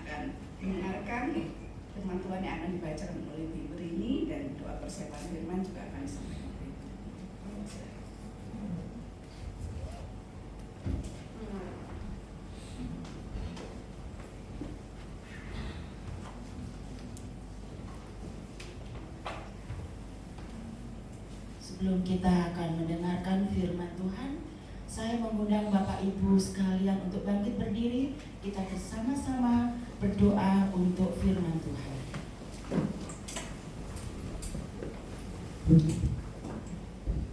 akan mendengarkan firman Tuhan yang akan dibacakan oleh Ibu Rini, dan doa persiapan firman juga akan disampaikan oleh Ibu. Sebelum kita akan mendengarkan firman Tuhan, saya mengundang Bapak Ibu sekalian untuk bangkit berdiri. Kita bersama-sama berdoa untuk firman Tuhan.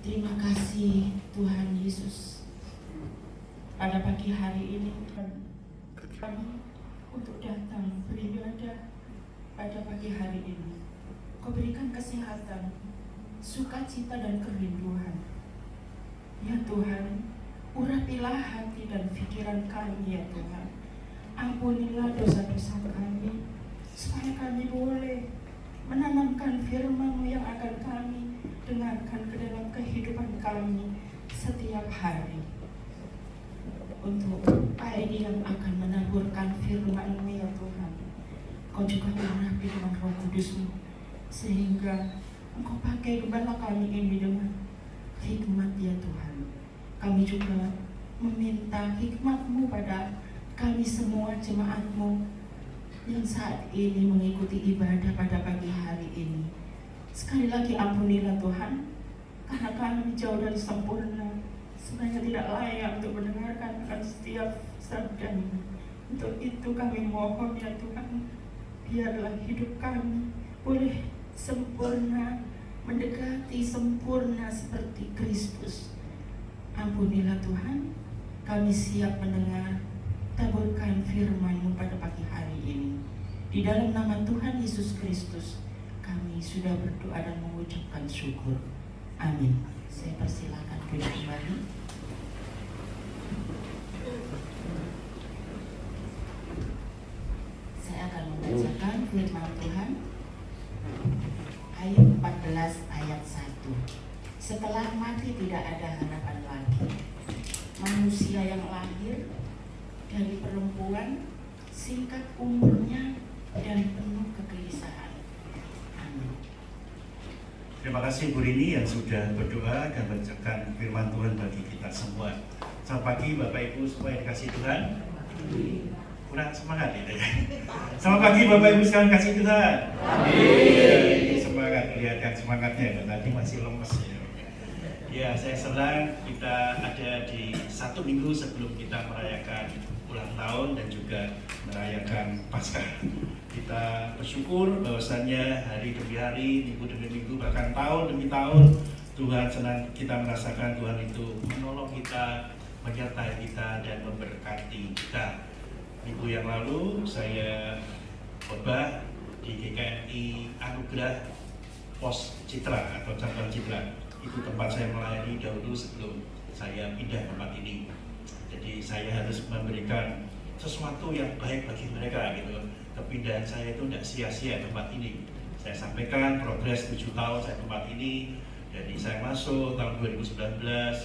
Terima kasih Tuhan Yesus. Pada pagi hari ini kami untuk datang beribadah pada pagi hari ini. Kau berikan kesehatan, sukacita dan kerinduan. Ya Tuhan, urapilah hati dan pikiran kami ya Tuhan. Ampunilah dosa-dosa kami, supaya kami boleh menanamkan firman-Mu yang akan kami dengarkan ke dalam kehidupan kami setiap hari. Untuk Pak yang akan menaburkan firman-Mu ya Tuhan, Kau juga mengurapi dengan Roh Kudus-Mu, sehingga Engkau pakai gembala kami ini dengan hikmat ya Tuhan. Kami juga meminta hikmat-Mu pada kami semua jemaat-Mu yang saat ini mengikuti ibadah pada pagi hari ini. Sekali lagi ampunilah Tuhan, karena kami jauh dari sempurna, sebenarnya tidak layak untuk mendengarkan akan setiap sabda-Mu. Untuk itu kami mohon ya Tuhan, biarlah hidup kami boleh sempurna, mendekati sempurna seperti Kristus. Ampunilah Tuhan, kami siap mendengar, taburkan firman-Mu pada pagi hari ini. Di dalam nama Tuhan Yesus Kristus, kami sudah berdoa dan mengucapkan syukur. Amin. Saya persilakan duduk kembali. Saya akan membacakan firman Tuhan. Ayat 14 ayat 1. Setelah mati tidak ada harapan lagi. Manusia yang lahir dari perempuan, singkat umurnya dan penuh kegelisahan. Amin. Terima kasih Bu Rini yang sudah berdoa dan membacakan firman Tuhan bagi kita semua. Selamat pagi Bapak Ibu semua yang dikasih Tuhan. Kurang semangat ya. Selamat pagi Bapak Ibu sekalian kasih Tuhan. Amin. Semangat, kelihatan semangatnya. Tadi masih lemes ya. Ya, saya senang kita ada di satu minggu sebelum kita merayakan ulang tahun dan juga merayakan Paskah. Kita bersyukur bahwasannya hari demi hari, minggu demi minggu, bahkan tahun demi tahun, Tuhan senang kita merasakan Tuhan itu menolong kita, menyertai kita dan memberkati kita. Minggu yang lalu saya khotbah di GKMI Anugerah Pos Citra atau cabang Citra. Itu tempat saya melayani dahulu sebelum saya pindah tempat ini. Jadi saya harus memberikan sesuatu yang baik bagi mereka gitu. Kepindahan saya itu tidak sia-sia tempat ini. Saya sampaikan progres 7 tahun saya tempat ini. Jadi saya masuk tahun 2019,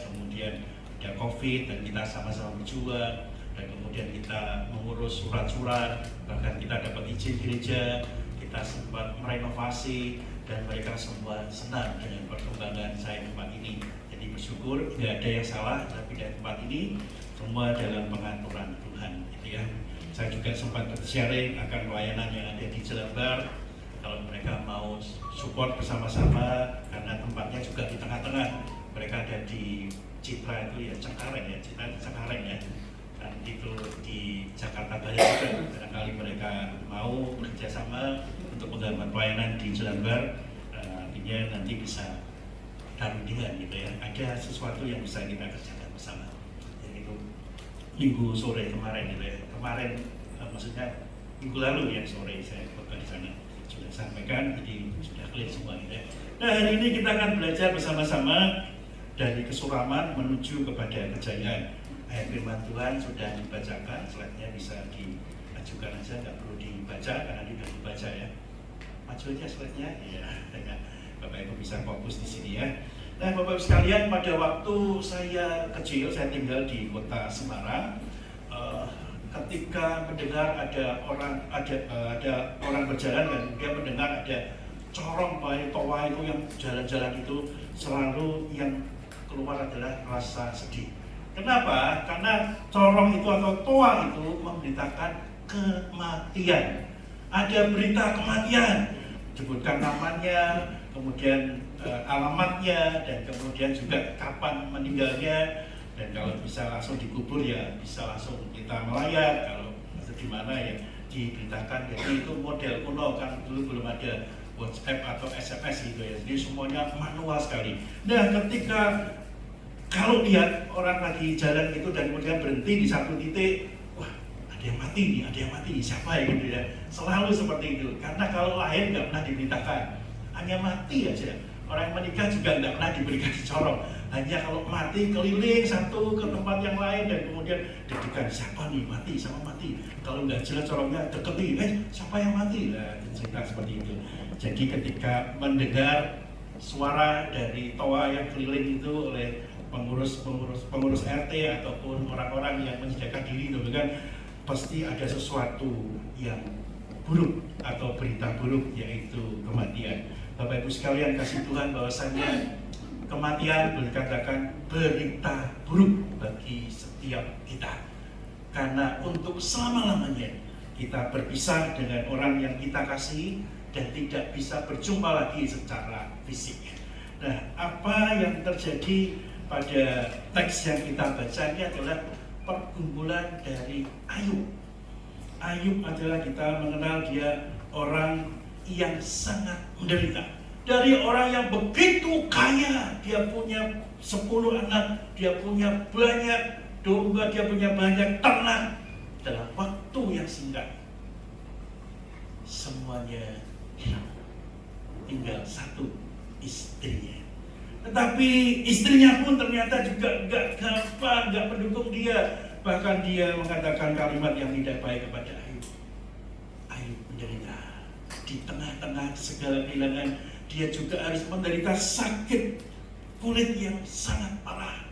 kemudian ada COVID dan kita sama-sama berjuang. Dan kemudian kita mengurus surat-surat, bahkan kita dapat izin gereja, kita sempat merenovasi, dan mereka semua senang dengan perkembangan saya tempat ini. Jadi bersyukur, tidak ada yang salah, tapi dari tempat ini semua dalam pengaturan Tuhan, gitu ya. Saya juga sempat sharing akan pelayanan yang ada di Jelambar. Kalau mereka mau support bersama-sama, karena tempatnya juga di tengah-tengah. Mereka ada di Citra itu ya, Cengkareng ya, Citra di Cengkareng ya. Dan itu di Jakarta Barat juga, barangkali mereka mau bekerja sama untuk menggambar pelayanan di Jelambar. Artinya nanti bisa tandingan gitu ya, ada sesuatu yang bisa kita kerjakan bersama. Yaitu minggu sore kemarin gitu ya, maksudnya minggu lalu ya sore saya khotbah di sana sudah sampaikan, jadi sudah clear semua gitu ya. Nah hari ini kita akan belajar bersama-sama dari kesuraman menuju kepada kejayaan. Ayat firman Tuhan sudah dibacakan, slide-nya bisa diajukan aja, nggak perlu dibaca karena sudah dibaca ya. Maju aja slide-nya, ya. Bapak Ibu bisa fokus di sini ya. Nah Bapak Ibu sekalian, pada waktu saya kecil, saya tinggal di kota Semarang. ketika mendengar ada orang berjalan dan dia mendengar ada corong toa itu yang jalan-jalan itu, selalu yang keluar adalah rasa sedih. Kenapa? Karena corong itu atau toa itu memberitakan kematian. Ada berita kematian, sebutkan namanya, kemudian alamatnya, dan kemudian juga kapan meninggalnya. Dan kalau bisa langsung dikubur ya bisa langsung kita melayat, kalau di mana ya diberitakan. Jadi itu model kuno kan, dulu belum ada WhatsApp atau SMS gitu ya, jadi semuanya manual sekali. Nah, ketika kalau lihat orang lagi jalan gitu dan kemudian berhenti di satu titik, wah ada yang mati nih, ada yang mati nih, siapa ya gitu ya, selalu seperti itu. Karena kalau lahir nggak pernah diberitakan, hanya mati aja. Orang yang menikah juga nggak pernah diberikan corong, hanya kalau mati keliling satu ke tempat yang lain dan kemudian deg-degan, siapa nih mati, sama mati. Kalau nggak jelas corongnya deketi, siapa yang mati? Nah, cerita seperti itu. Jadi ketika mendengar suara dari toa yang keliling itu oleh pengurus RT ataupun orang-orang yang menyediakan diri, kan pasti ada sesuatu yang buruk atau berita buruk, yaitu kematian. Bapak Ibu sekalian kasih Tuhan, bahwasanya kematian boleh dikatakan berita buruk bagi setiap kita. Karena untuk selama-lamanya kita berpisah dengan orang yang kita kasih dan tidak bisa berjumpa lagi secara fisik. Nah, apa yang terjadi pada teks yang kita baca ini adalah pergumulan dari Ayub. Ayub adalah, kita mengenal dia orang yang sangat menderita. Dari orang yang begitu kaya, dia punya 10 anak, dia punya banyak domba, dia punya banyak ternak. Dalam waktu yang singkat, semuanya hilang. Tinggal satu, istrinya. Tetapi istrinya pun ternyata juga gak gampang, gak mendukung dia. Bahkan dia mengatakan kalimat yang tidak baik kepada Ayub. Ayub menderita. Di tengah-tengah segala kehilangan, dia juga harus menderita sakit kulit yang sangat parah.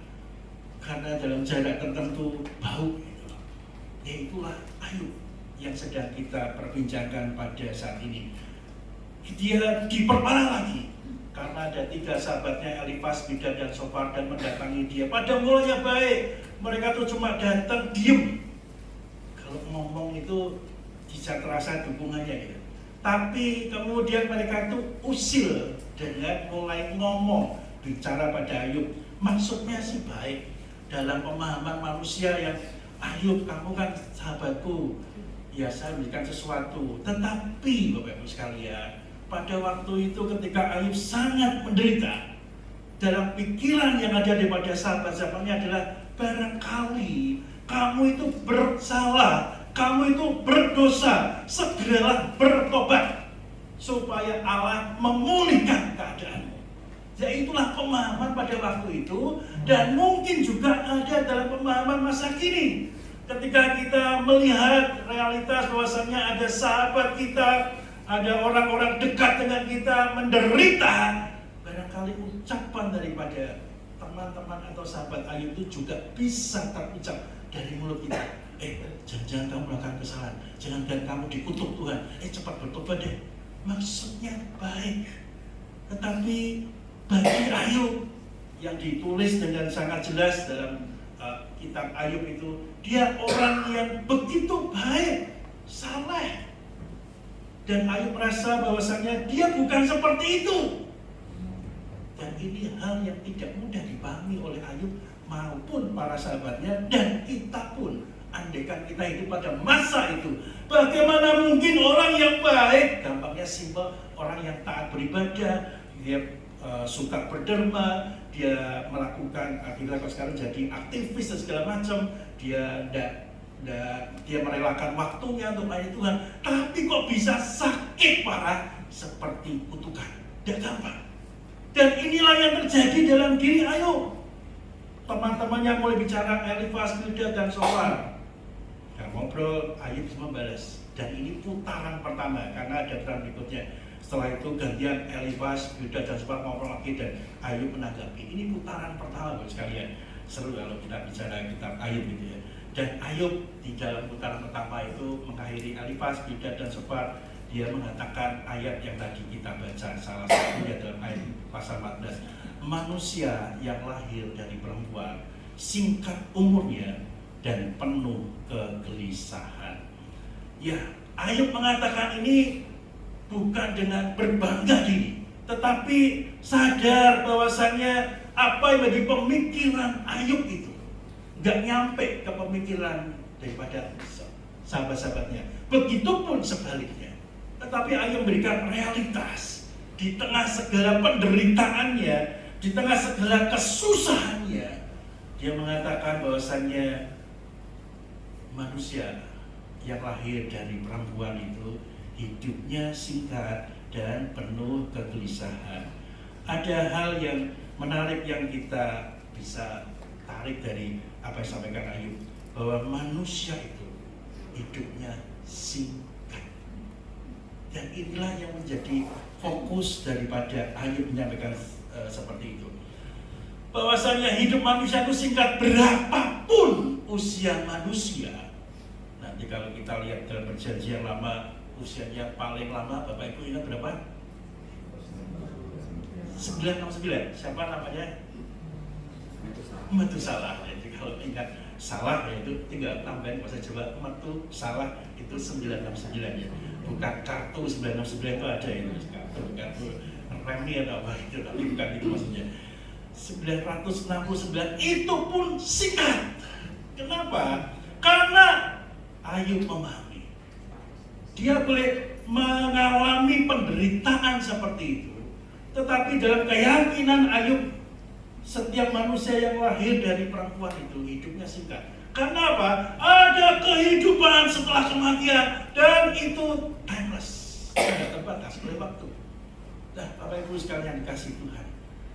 Karena dalam jarak tertentu bau. Yaitulah Ayub yang sedang kita perbincangkan pada saat ini. Dia diperparah lagi karena ada 3 sahabatnya, Elifas, Bildad, dan Sofar, dan mendatangi dia. Pada mulanya baik, mereka tuh cuma datang diem. Kalau ngomong itu bisa terasa dukungannya gitu. Tapi kemudian mereka tuh usil dengan mulai ngomong, bicara pada Ayub. Maksudnya sih baik dalam pemahaman manusia yang, Ayub, kamu kan sahabatku, ya saya berikan sesuatu. Tetapi Bapak Ibu sekalian, pada waktu itu ketika Ayub sangat menderita, dalam pikiran yang ada daripada sahabat-sahabatnya adalah, barangkali kamu itu bersalah, kamu itu berdosa, segeralah bertobat supaya Allah memulihkan keadaanmu. Ya, itulah pemahaman pada waktu itu, dan mungkin juga ada dalam pemahaman masa kini. Ketika kita melihat realitas bahwasannya ada sahabat kita, ada orang-orang dekat dengan kita menderita, barangkali ucapan daripada teman-teman atau sahabat Ayub itu juga bisa terucap dari mulut kita. Jangan-jangan kamu melakukan kesalahan, jangan-jangan kamu dikutuk Tuhan, cepat bertobat deh. Maksudnya baik, tetapi bagi Ayub yang ditulis dengan sangat jelas dalam kitab Ayub itu, dia orang yang begitu baik, saleh. Dan Ayub merasa bahwasanya dia bukan seperti itu. Dan ini hal yang tidak mudah dipahami oleh Ayub maupun para sahabatnya, dan kita pun. Andaikan kita hidup pada masa itu, bagaimana mungkin orang yang baik, gampangnya simpel, orang yang taat beribadah, dia suka berderma, dia melakukan, akhirnya kalau sekarang jadi aktivis dan segala macam, dia merelakan waktunya untuk melayani Tuhan, tapi kok bisa sakit parah seperti kutukan? Tidak gampang. Dan inilah yang terjadi dalam diri Ayub. Teman-temannya mulai bicara, Elifas, Bildad, dan Sofar. Ngobrol, Ayub semua balas. Dan ini putaran pertama, karena ada putaran berikutnya. Setelah itu gantian Elifas, Bildad, dan Sofar ngobrol lagi, dan Ayub menanggapi. Ini putaran pertama buat sekalian. Seru kalau kita bicara kitab Ayub gitu ya. Dan Ayub di dalam putaran pertama itu mengakhiri Elifaz, Bildad, dan Sofar. Dia mengatakan ayat yang tadi kita baca, salah satunya dalam ayat pasal 14. Manusia yang lahir dari perempuan singkat umurnya dan penuh kegelisahan. Ya, Ayub mengatakan ini bukan dengan berbangga diri, tetapi sadar bahwasannya apa yang menjadi pemikiran Ayub itu nggak nyampe ke pemikiran daripada sahabat-sahabatnya. Begitupun sebaliknya. Tetapi Ayub memberikan realitas di tengah segala penderitaannya, di tengah segala kesusahannya. Dia mengatakan bahwasannya manusia yang lahir dari perempuan itu hidupnya singkat dan penuh kegelisahan. Ada hal yang menarik yang kita bisa tarik dari apa yang disampaikan Ayub, bahwa manusia itu hidupnya singkat. Dan inilah yang menjadi fokus daripada Ayub menyampaikan seperti itu. Bahwasanya hidup manusia itu singkat berapapun usia manusia. Nanti kalau kita lihat dalam perjanjian lama, usianya paling lama Bapak Ibu ingat berapa? 969. Siapa namanya? Metusalah. Jadi kalau ingat salah ya itu tinggal tambahin bahasa Jawa, Metusalah itu 969 ya. Bukan kartu 969 itu ada itu, kartu remi atau apa itu, tapi bukan itu maksudnya. 969 itu pun singkat. Kenapa? Karena Ayub memahami dia boleh mengalami penderitaan seperti itu, tetapi dalam keyakinan Ayub, setiap manusia yang lahir dari perempuan itu hidupnya singkat. Karena apa? Ada kehidupan setelah kematian, dan itu timeless, tidak terbatas oleh waktu. Nah, Bapak Ibu sekalian dikasih Tuhan,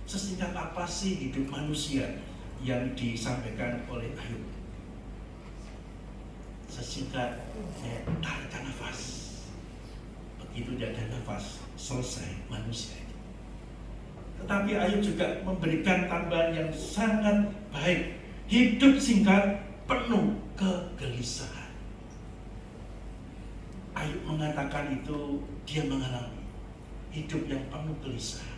sesingkat apa sih hidup manusia yang disampaikan oleh Ayub? Sesingkat tarik nafas. Begitu dia ada nafas, selesai manusia itu. Tetapi Ayub juga memberikan tambahan yang sangat baik. Hidup singkat, penuh kegelisahan. Ayub mengatakan itu dia mengalami hidup yang penuh gelisah.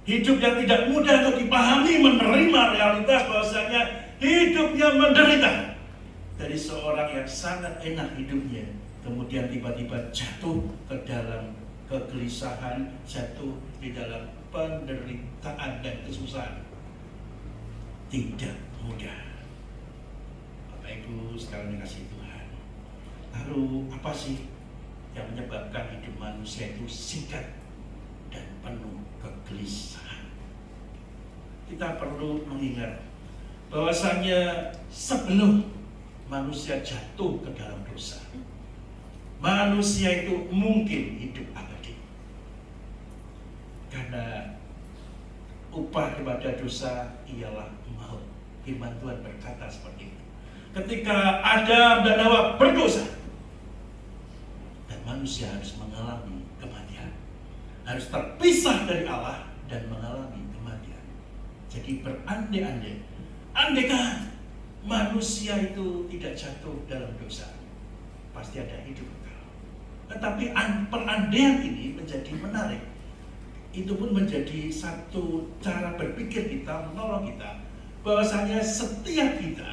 Hidup yang tidak mudah untuk dipahami, menerima realitas bahwasanya hidupnya menderita. Dari seorang yang sangat enak hidupnya, kemudian tiba-tiba jatuh ke dalam kegelisahan, jatuh di dalam penderitaan dan kesusahan. Tidak mudah. Bapak Ibu sekalian dikasihi Tuhan. Lalu apa sih yang menyebabkan hidup manusia itu singkat dan penuh kegelisahan? Kita perlu mengingat bahwasanya sebelum manusia jatuh ke dalam dosa, manusia itu mungkin hidup abadi. Karena upah daripada dosa ialah maut. Firman Tuhan berkata seperti itu. Ketika Adam dan Hawa berdosa, dan manusia harus mengalami kematian, harus terpisah dari Allah dan mengalami kematian. Jadi berandai-andai, andaikan manusia itu tidak jatuh dalam dosa, pasti ada hidup kekal. Tetapi perandaian ini menjadi menarik. Itu pun menjadi satu cara berpikir kita, menolong kita, bahwasanya setiap kita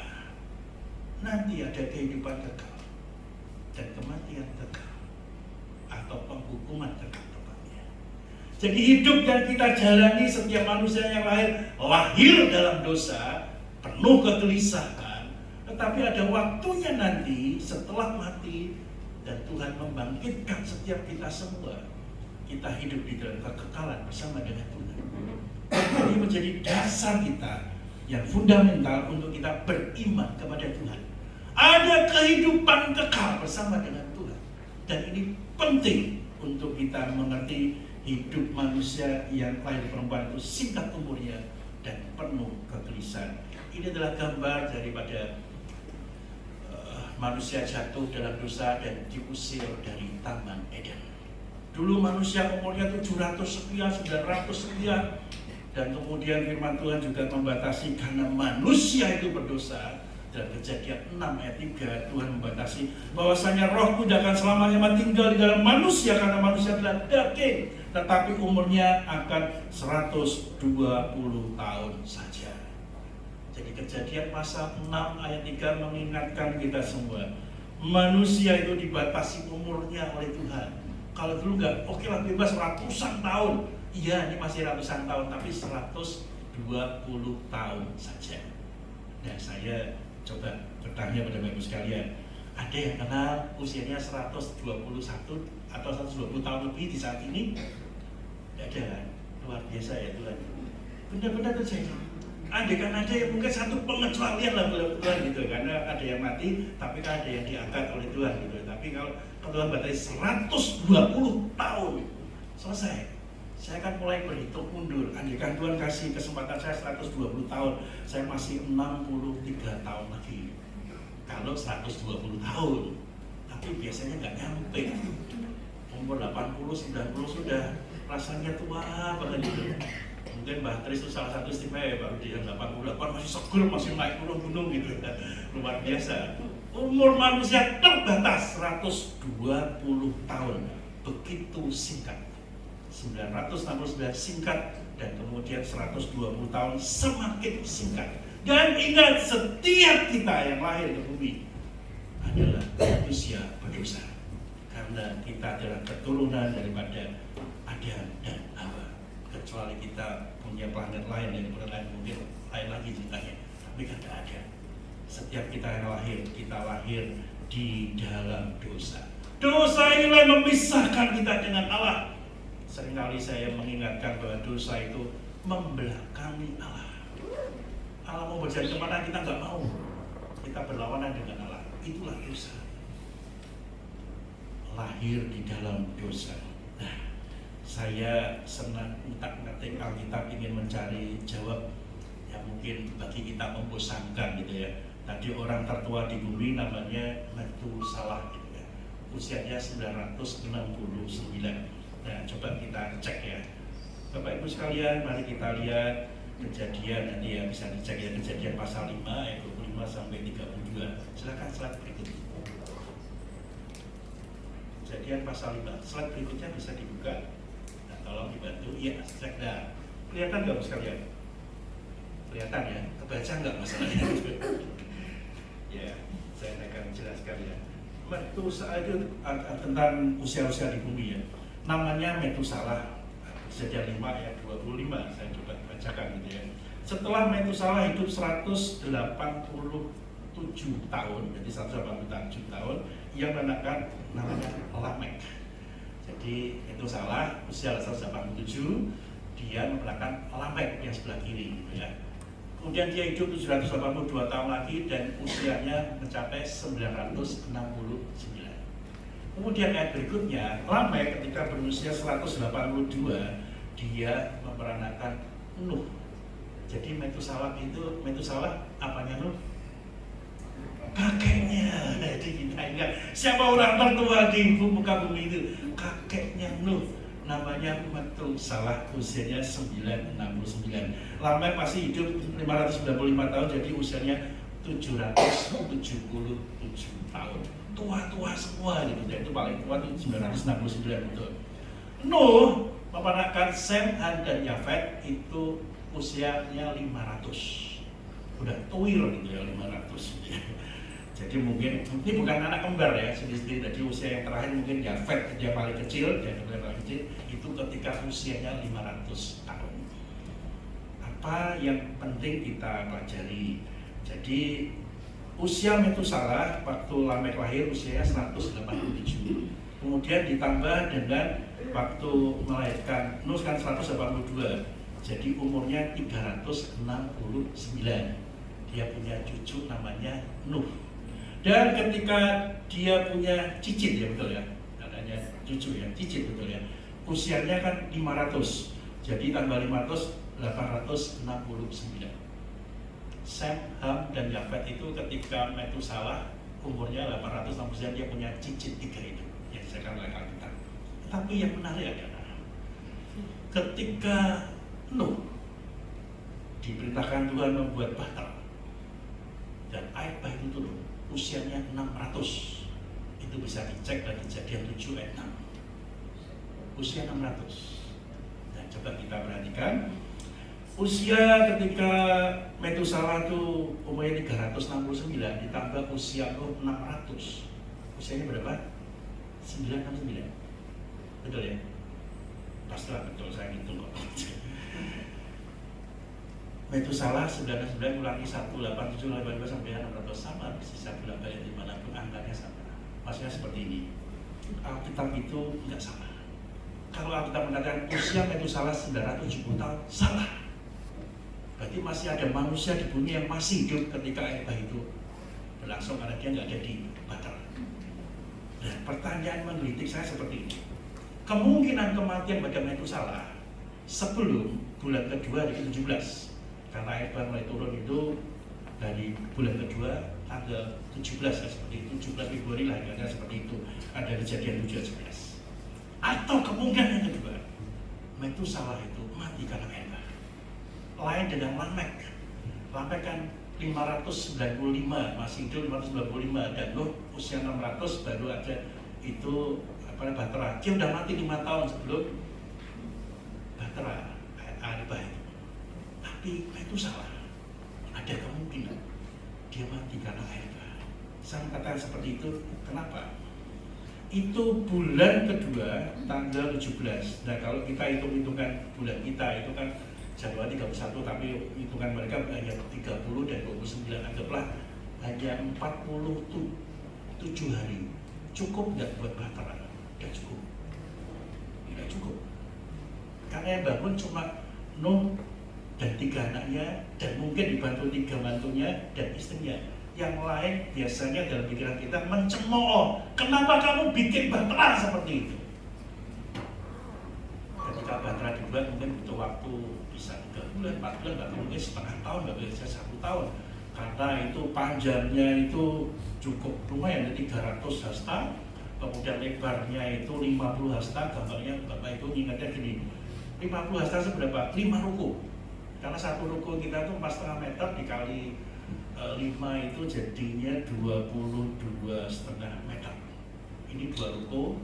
nanti ada kehidupan kekal dan kematian kekal, atau penghukuman kekal tepatnya. Jadi hidup yang kita jalani, setiap manusia yang lahir dalam dosa, penuh kegelisahan, tetapi ada waktunya nanti setelah mati dan Tuhan membangkitkan setiap kita semua, kita hidup di dalam kekekalan bersama dengan Tuhan. Ini menjadi dasar kita yang fundamental untuk kita beriman kepada Tuhan. Ada kehidupan kekal bersama dengan Tuhan, dan ini penting untuk kita mengerti hidup manusia yang lahir perempuan itu singkat umurnya dan penuh kegelisahan. Ini adalah gambar daripada manusia jatuh dalam dosa dan diusir dari Taman Eden. Dulu manusia umurnya 700 sekian, 900 sekian, dan kemudian firman Tuhan juga membatasi karena manusia itu berdosa, Dalam Kejadian 6 ayat 3 Tuhan membatasi bahwasanya rohku tidak akan selamanya tinggal di dalam manusia karena manusia adalah daging, tetapi umurnya akan 120 tahun saja. Jadi Kejadian pasal 6 ayat 3 mengingatkan kita semua, manusia itu dibatasi umurnya oleh Tuhan. Kalau dulu enggak, oke lah bebas ratusan tahun. Iya, ini masih ratusan tahun, tapi 120 tahun saja. Dan saya coba bertanya pada Bapak Ibu sekalian, ada yang kenal usianya 121 atau 120 tahun lebih di saat ini? Tidak ada kan? Luar biasa ya Tuhan. Benar-benar terjadi. Andaikan ada yang mungkin satu pengecualian lah Tuhan gitu, karena ada yang mati, tapi kan ada yang diangkat oleh Tuhan gitu. Tapi kalau Tuhan batasi 120 tahun, selesai. Saya akan mulai berhitung mundur. Andaikan Tuhan kasih kesempatan saya 120 tahun, saya masih 63 tahun lagi. Kalau 120 tahun, tapi biasanya nggak nyampe. Umur 80, 90 sudah rasanya tua banget gitu. Mungkin Mbah Tris itu salah satu istimewa ya, baru dia 88 masih seger, masih naik gunung gitu. Luar biasa. Umur manusia terbatas 120 tahun. Begitu singkat. 969 singkat, dan kemudian 120 tahun semakin singkat. Dan ingat, setiap kita yang lahir ke bumi adalah manusia berdosa, karena kita adalah keturunan daripada Adam dan Hawa. Kecuali kita punya planet lain, dan planet lain mungkin lain lagi ceritanya, tapi kan tidak ada. Setiap kita yang lahir, kita lahir di dalam dosa. Dosa inilah yang memisahkan kita dengan Allah. Seringkali saya mengingatkan bahwa dosa itu membelakangi Allah. Allah mau berjalan kemana kita nggak mau. Kita berlawanan dengan Allah. Itulah dosa. Lahir di dalam dosa. Nah, saya senang utak-atik Alkitab ingin mencari jawab yang mungkin bagi kita membosankan gitu ya. Tadi orang tertua di bumi namanya Metusalah gitu ya. Usianya 969. Nah, coba kita cek ya, Bapak Ibu sekalian, mari kita lihat Kejadian, nanti ya bisa dicek ya, Kejadian pasal 5 ayat 25 sampai 32. Silakan slide berikutnya. Kejadian pasal 5, slide berikutnya bisa dibuka. Nah, tolong dibantu, iya, cek dah. Kelihatan nggak sekalian? Kelihatan ya, kebaca nggak masalahnya? Ya, saya akan jelaskan ya. Metusalah itu tentang usia-usia di bumi ya. Namanya Metusalah, Kejadian 5 ayat 25, saya coba bacakan gitu ya. Setelah Metusalah hidup 187 tahun, jadi 187 tahun, ia menandakan namanya Lamek. Jadi Metusalah usia 187, dia menandakan Lamek yang sebelah kiri gitu ya. Kemudian dia hidup 782 tahun lagi dan usianya mencapai 969. Kemudian ayat berikutnya, Lamek ketika berusia 182, dia memperanakan Nuh. Jadi Metusalah apanya Nuh? Kakeknya. Jadi kita ingat, siapa orang tertua di muka bumi itu? Kakeknya Nuh. Namanya Metusalah, usianya 969. Lamek masih hidup 595 tahun, jadi usianya 777 tahun. Tua-tua semua gitu, dan itu paling tua itu 969 betul. Nuh memperanakan Sem, Ham, dan Yafet itu usianya 500. Udah tuil gitu ya, 500 gitu ya. Jadi mungkin ini bukan anak kembar ya, sendiri-sendiri. Jadi usia yang terakhir mungkin Yafet, dia paling kecil, dan yang paling kecil itu ketika usianya 500 tahun. Apa yang penting kita pelajari? Jadi usia Metusalah waktu Lamek lahir usianya 187. Kemudian ditambah dengan waktu melahirkan Nuh kan 182. Jadi umurnya 369. Dia punya cucu namanya Nuh. Dan ketika dia punya cicit ya betul ya. Namanya cucu ya, cicit betul ya. Usianya kan 500. Jadi tambah 500 869. Sem, Ham, dan Yafet itu ketika Metusalah umurnya 869, dia punya cicit 3 itu yang saya akan lakukan. Tapi yang menarik adalah ketika Nuh diperintahkan Tuhan membuat bahtera dan air usianya 600. Itu bisa dicek dari Kejadian 7 ayat 6. Usia 600. Nah, coba kita perhatikan usia ketika Metusalah itu umurnya 369 ditambah usia Nuh 600. Usianya berapa? 969. Betul ya? Pastilah betul, saya hitung kok. Metusalah 99 kurangi 18782 sampai 600 sama sisa bulan balik dimanapun angkanya sama. Maksudnya seperti ini. Alkitab itu tidak sama. Kalau Alkitab mengatakan usia Metusalah 970 tahun, salah. Berarti masih ada manusia di bumi yang masih hidup ketika air bah itu berlangsung karena dia nggak ada di Bahtera. Dan pertanyaan menggelitik saya seperti ini. Kemungkinan kematian pada Metusalah sebelum bulan kedua dari 17, karena air bah mulai turun itu dari bulan kedua tanggal 17 seperti itu, 17 Februari lah seperti itu, ada Kejadian 7:11. Atau kemungkinan yang kedua, Metusalah itu mati karena air bah. Lain dengan Lamek. Lamek kan 595, masih hidup 595, dan Nuh usia 600 baru ada itu Bahtera. Dia udah mati 5 tahun sebelum Bahtera air bah itu. Tapi itu salah. Ada kemungkinan dia mati karena air bah. Saya katakan seperti itu. Kenapa? Itu bulan kedua tanggal 17. Nah, kalau kita hitung-hitungkan bulan kita itu kan Januari 31, tapi hitungan mereka hanya 30 dan 29, anggaplah hanya 47 hari. Cukup nggak buat Bahtera? Nggak cukup. Nggak cukup. Karena yang bangun cuma Nuh dan 3 anaknya, dan mungkin dibantu 3 mantunya dan istrinya. Yang lain biasanya dalam pikiran kita mencemooh, kenapa kamu bikin Bahtera seperti itu? Ketika Bahtera dibuat mungkin butuh waktu bisa 3 bulan, 4 bulan, bahkan mungkin setengah tahun, bahkan bisa 1 tahun. Karena itu panjangnya itu cukup lumayan, 300 hasta, kemudian lebarnya itu 50 hasta. Gambarnya Bapak Ibu ingatnya gini, 50 hasta seberapa? 5 ruko. Karena 1 ruko kita itu 4,5 meter dikali 5 itu jadinya 22,5 meter. Ini 2 ruko,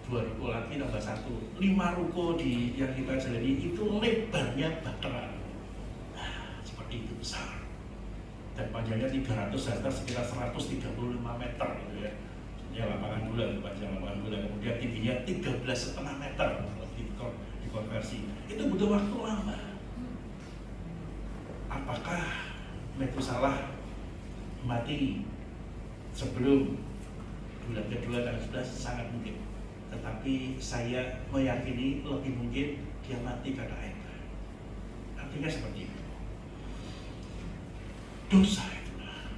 2 ruko lagi tambah 1, 5 ruko yang kita jalani itu lebarnya Bahtera. Nah, seperti itu besar. Dan panjangnya 300 hasta, sekitar 135 meter gitu ya. Ini lapangan bola, panjang lapangan bola. Kemudian tingginya 13,5 meter kalau dikonversi. Itu butuh waktu lama. Apakah Metusalah mati sebelum bulan kedua tanggal 11? Sangat mungkin. Tetapi saya meyakini lebih mungkin dia mati karena air bah. Artinya seperti itu. Dosa itulah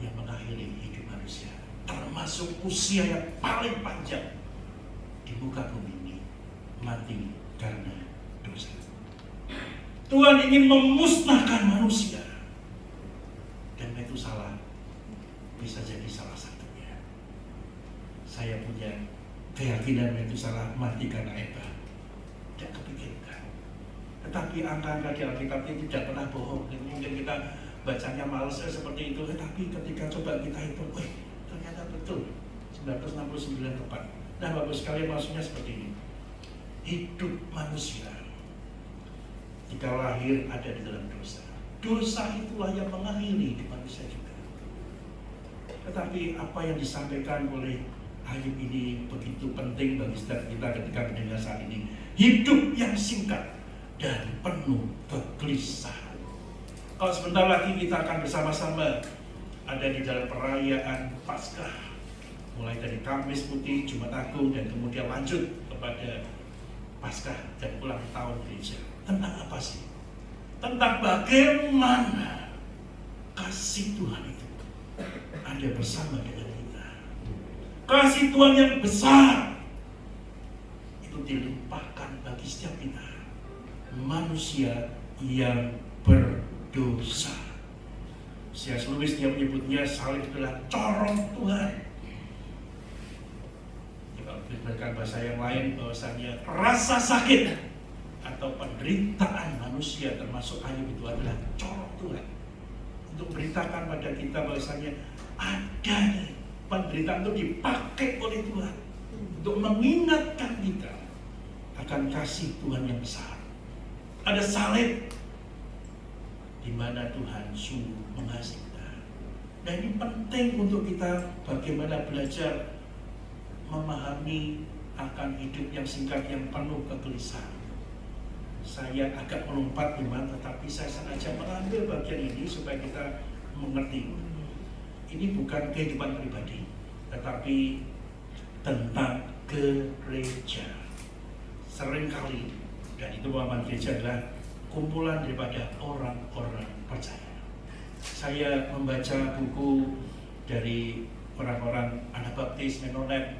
yang mengakhiri hidup manusia, termasuk usia yang paling panjang di muka bumi ini, mati karena dosa. Tuhan ingin memusnahkan manusia, dan Metusalah bisa jadi salah satunya. Saya punya keyakinan Metusalah mati karena air bah. Tidak kepikirkan. Tetapi angka-angka di Alkitab itu tidak pernah bohong. Mungkin kita bacanya males seperti itu, tetapi ketika coba kita hitung, ternyata betul 969 tepat. Nah, Bapak sekalian, maksudnya seperti ini. Hidup manusia jika lahir ada di dalam dosa. Dosa itulah yang mengakhiri hidup manusia juga. Tetapi apa yang disampaikan oleh Ayub ini begitu penting bagi setiap kita ketika mendengar saat ini. Hidup yang singkat dan penuh kegelisahan. Kalau sebentar lagi kita akan bersama-sama ada di dalam perayaan Paskah, mulai dari Kamis Putih, Jumat Agung, dan kemudian lanjut kepada Paskah dan ulang tahun gereja. Tentang apa sih? Tentang bagaimana kasih Tuhan itu ada bersama dengan kita. Kasih Tuhan yang besar itu dilimpahkan bagi setiap kita, manusia yang berdosa. C.S. Lewis dia menyebutnya salib adalah corong Tuhan. Kalau diberikan bahasa yang lain, bahwasanya rasa sakit atau penderitaan manusia termasuk Ayub itu adalah corong Tuhan untuk beritakan pada kita bahwasanya ada penderitaan itu dipakai oleh Tuhan untuk mengingatkan kita akan kasih Tuhan yang besar. Ada salib di mana Tuhan sungguh mengasihi kita. Dan ini penting untuk kita bagaimana belajar memahami akan hidup yang singkat yang penuh kegelisahan. Saya agak melompat memang, tetapi saya sengaja mengambil bagian ini supaya kita mengerti. Ini bukan kehidupan pribadi, tetapi tentang gereja. Seringkali, dan itu pemahaman gereja adalah kumpulan daripada orang-orang percaya. Saya membaca buku dari orang-orang Anabaptis Mennonite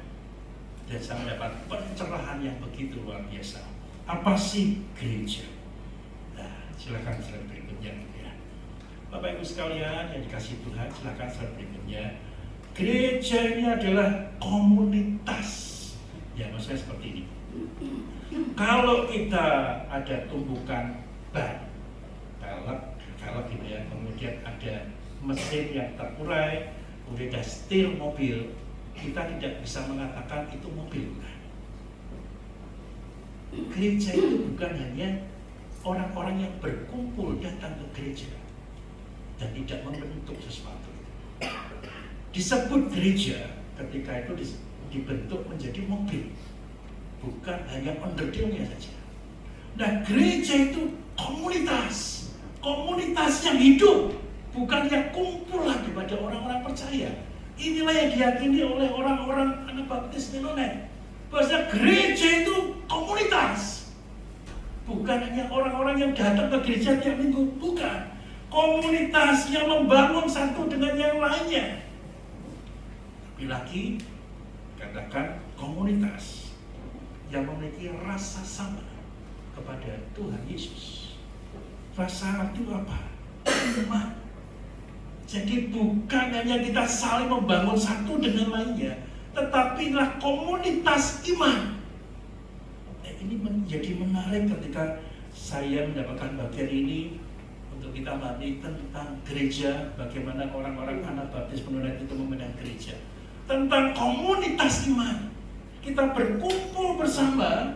dan saya mendapat pencerahan yang begitu luar biasa. Apa sih gereja? Nah, silakan slide berikutnya ya. Bapak Ibu sekalian yang dikasihi Tuhan, silakan slide berikutnya. Gereja ini adalah komunitas. Ya, maksudnya seperti ini. Kalau kita ada tumpukan ban, pelek gitu ya, kemudian ada mesin yang terurai, kemudian ada setir mobil, kita tidak bisa mengatakan itu mobil. Gereja itu bukan hanya orang-orang yang berkumpul datang ke gereja dan tidak membentuk sesuatu. Disebut gereja ketika itu dibentuk menjadi mobil, bukan hanya onderdilnya saja. Nah, gereja itu komunitas yang hidup, bukan yang kumpulan daripada orang-orang percaya. Inilah yang diyakini oleh orang-orang Anabaptis Mennonite. Bahwa gereja itu komunitas, bukan hanya orang-orang yang datang ke gereja tiap minggu, bukan. Komunitas yang membangun satu dengan yang lainnya. Tapi lagi, katakan komunitas yang memiliki rasa sama kepada Tuhan Yesus. Rasa itu apa? Iman. Jadi bukan hanya kita saling membangun satu dengan lainnya, tetapi inilah komunitas iman. Ini menjadi menarik ketika saya mendapatkan bagian ini untuk kita mengerti tentang gereja, bagaimana orang-orang Anabaptis Mennonite itu memandang gereja. Tentang komunitas iman. Kita berkumpul bersama,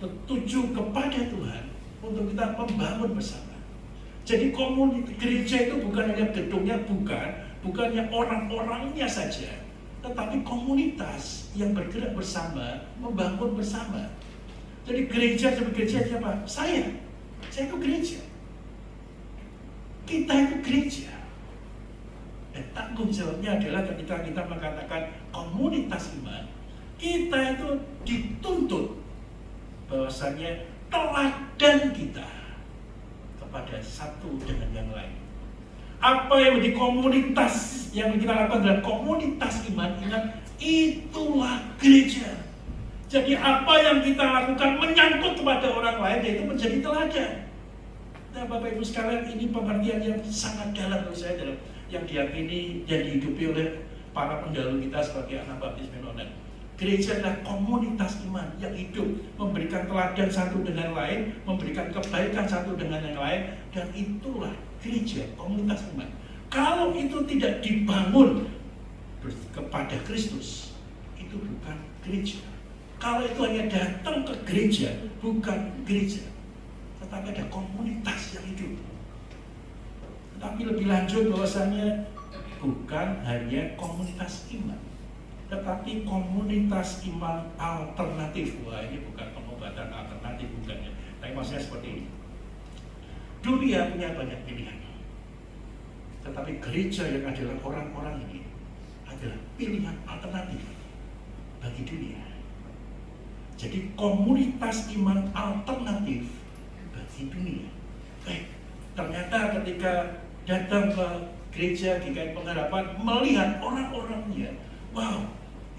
tertuju kepada Tuhan untuk kita membangun bersama. Jadi komunitas gereja itu bukan hanya gedungnya, bukannya orang-orangnya saja, tetapi komunitas yang bergerak bersama, membangun bersama. Jadi gereja sebagai gereja siapa? Saya itu gereja. Kita itu gereja. Dan tanggung jawabnya adalah ketika kita mengatakan komunitas iman, kita itu dituntut bahwasanya teladan kita kepada satu dengan yang lain. Apa yang menjadi komunitas yang kita lakukan dalam komunitas iman, ingat, itulah gereja. Jadi apa yang kita lakukan menyangkut kepada orang lain, yaitu menjadi teladan. Nah, Bapak Ibu sekalian, ini pengertian yang sangat dalam menurut saya, dalam yang diyakini dan dihidupi oleh para pendahulu kita sebagai Anabaptis Mennonite. Gereja adalah komunitas iman yang hidup, memberikan teladan satu dengan lain, memberikan kebaikan satu dengan yang lain, dan itulah gereja, komunitas iman. Kalau itu tidak dibangun kepada Kristus, itu bukan gereja. Kalau itu hanya datang ke gereja, bukan gereja, tetapi ada komunitas yang hidup. Tetapi lebih lanjut bahwasanya bukan hanya komunitas iman, tetapi komunitas iman alternatif. Wah, ini bukan pengobatan alternatif, bukan ya. Tapi maksudnya seperti ini. Dunia punya banyak pilihan, tetapi gereja yang adalah orang-orang ini adalah pilihan alternatif bagi dunia. Jadi komunitas iman alternatif bagi dunia. Ternyata ketika datang ke gereja GKI Pengharapan, melihat orang-orangnya, wow,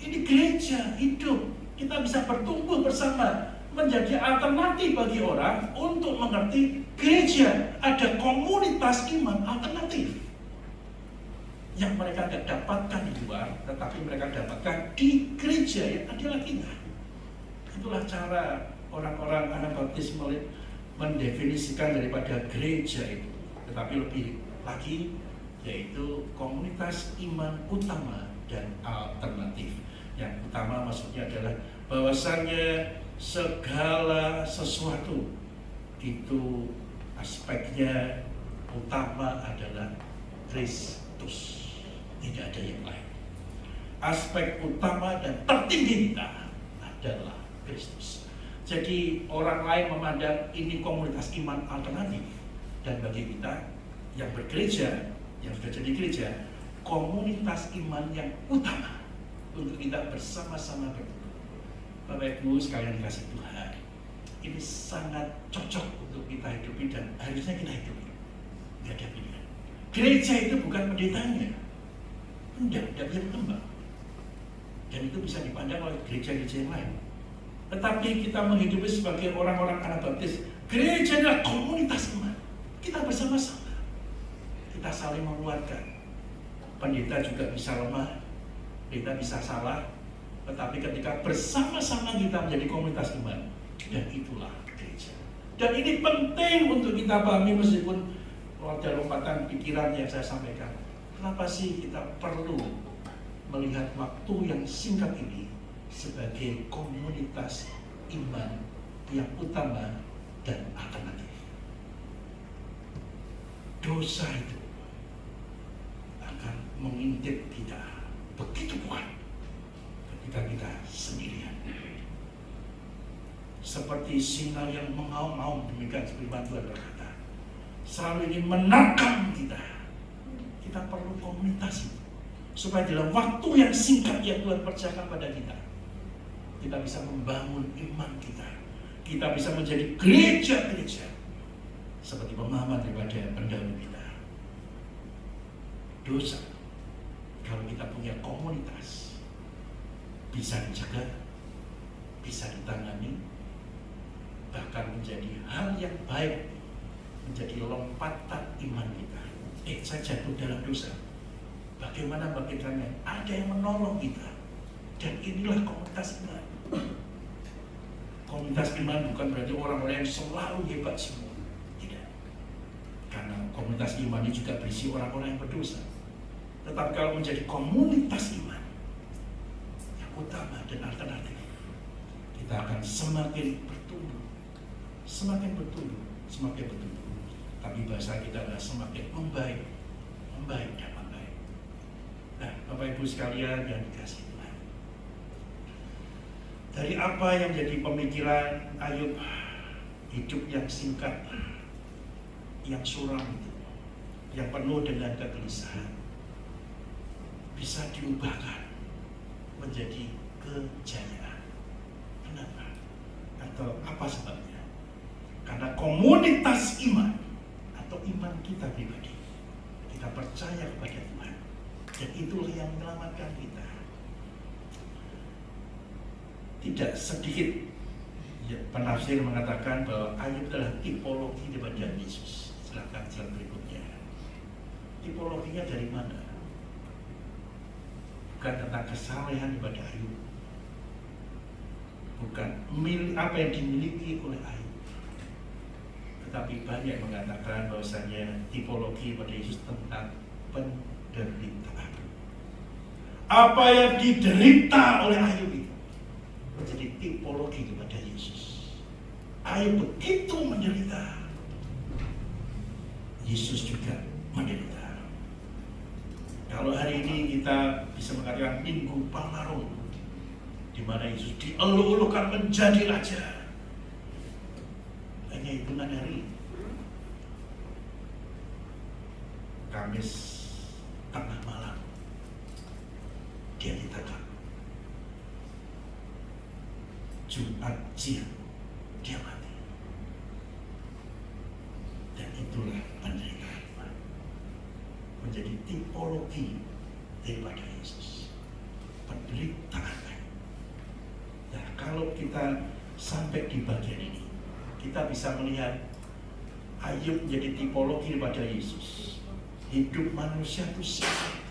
ini gereja hidup, kita bisa bertumbuh bersama, menjadi alternatif bagi orang untuk mengerti gereja. Ada komunitas iman alternatif yang mereka tidak dapatkan di luar, tetapi mereka dapatkan di gereja yang adalah kita. Itulah cara orang-orang Anabaptis mendefinisikan daripada gereja itu. Tetapi lebih lagi, yaitu komunitas iman utama dan alternatif. Yang utama maksudnya adalah bahwasannya segala sesuatu itu aspeknya utama adalah Kristus, tidak ada yang lain. Aspek utama dan tertinggi kita adalah Kristus. Jadi orang lain memandang ini komunitas iman alternatif, dan bagi kita yang bergereja, yang sudah jadi gereja, komunitas iman yang utama untuk kita bersama-sama bertumbuh. Bapak Ibu sekalian dikasih Tuhan, ini sangat cocok untuk kita hidupi dan harusnya kita hidupi. Tidak ada pilihan. Gereja itu bukan pendetanya, tidak bisa berkembang, dan itu bisa dipandang oleh gereja-gereja yang lain. Tetapi kita menghidupi sebagai orang-orang anak baptis, gereja adalah komunitas iman. Kita bersama-sama, kita saling menguatkan. Pendeta juga bisa lemah, pendeta bisa salah, tetapi ketika bersama-sama kita menjadi komunitas iman, dan itulah gereja. Dan ini penting untuk kita pahami, meskipun ada lompatan pikiran yang saya sampaikan. Kenapa sih kita perlu melihat waktu yang singkat ini sebagai komunitas iman yang utama dan alternatif? Dosa itu akan mengintip kita begitu kuat ketika kita sendirian. Seperti singa yang mengaum-ngaum, demikian firman Tuhan berkata, selalu ingin menerkam kita. Kita perlu komunitas itu, supaya dalam waktu yang singkat yang Tuhan percayakan pada kita, kita bisa membangun iman kita. Kita bisa menjadi gereja-gereja seperti pemahaman daripada pendahulu kita. Dosa, kalau kita punya komunitas, bisa dijaga, bisa ditangani, bahkan menjadi hal yang baik, menjadi lompatan iman kita. Saya jatuh dalam dosa, bagaimana bangkitannya? Ada yang menolong kita, dan inilah komunitas iman. Komunitas iman bukan berarti orang-orang yang selalu hebat semua, tidak. Karena komunitas iman ini juga berisi orang-orang yang berdosa. Tetapi kalau menjadi komunitas iman yang utama dan alternatif, kita akan semakin bertumbuh, semakin bertumbuh, semakin bertumbuh. Tapi bahasa kita adalah semakin membaik, membaik dan membaik. Nah, Bapak Ibu sekalian yang dikasihi Tuhan, dari apa yang jadi pemikiran Ayub, hidup yang singkat, yang suram itu, yang penuh dengan kegelisahan, bisa diubahkan menjadi kejayaan. Kenapa? Atau apa sebabnya? Karena komunitas iman atau iman kita pribadi, kita percaya kepada Tuhan, dan itulah yang menyelamatkan kita. Tidak sedikit penafsir mengatakan bahwa Ayub adalah tipologi daripada Yesus. Silakan slide berikutnya. Tipologinya dari mana? Bukan tentang kesalehan daripada Ayub, bukan apa yang dimiliki oleh Ayub, tetapi banyak mengatakan bahwasanya tipologi pada Yesus tentang penderitaan. Apa yang diderita oleh Ayub itu menjadi tipologi kepada Yesus. Ayub begitu menderita, Yesus juga menderita. Kalau hari ini kita bisa mengatakan Minggu Palmarum, di mana Yesus dieluk-elukan menjadi raja, hanya hitungan hari. Kamis tengah malam dia ditangkap, Jumat siang dia mati. Dan itulah penderitaan, menjadi tipologi daripada Yesus, penderitaan. Nah, kalau kita sampai di bagian ini, kita bisa melihat Ayub menjadi tipologi daripada Yesus. Hidup manusia itu sangat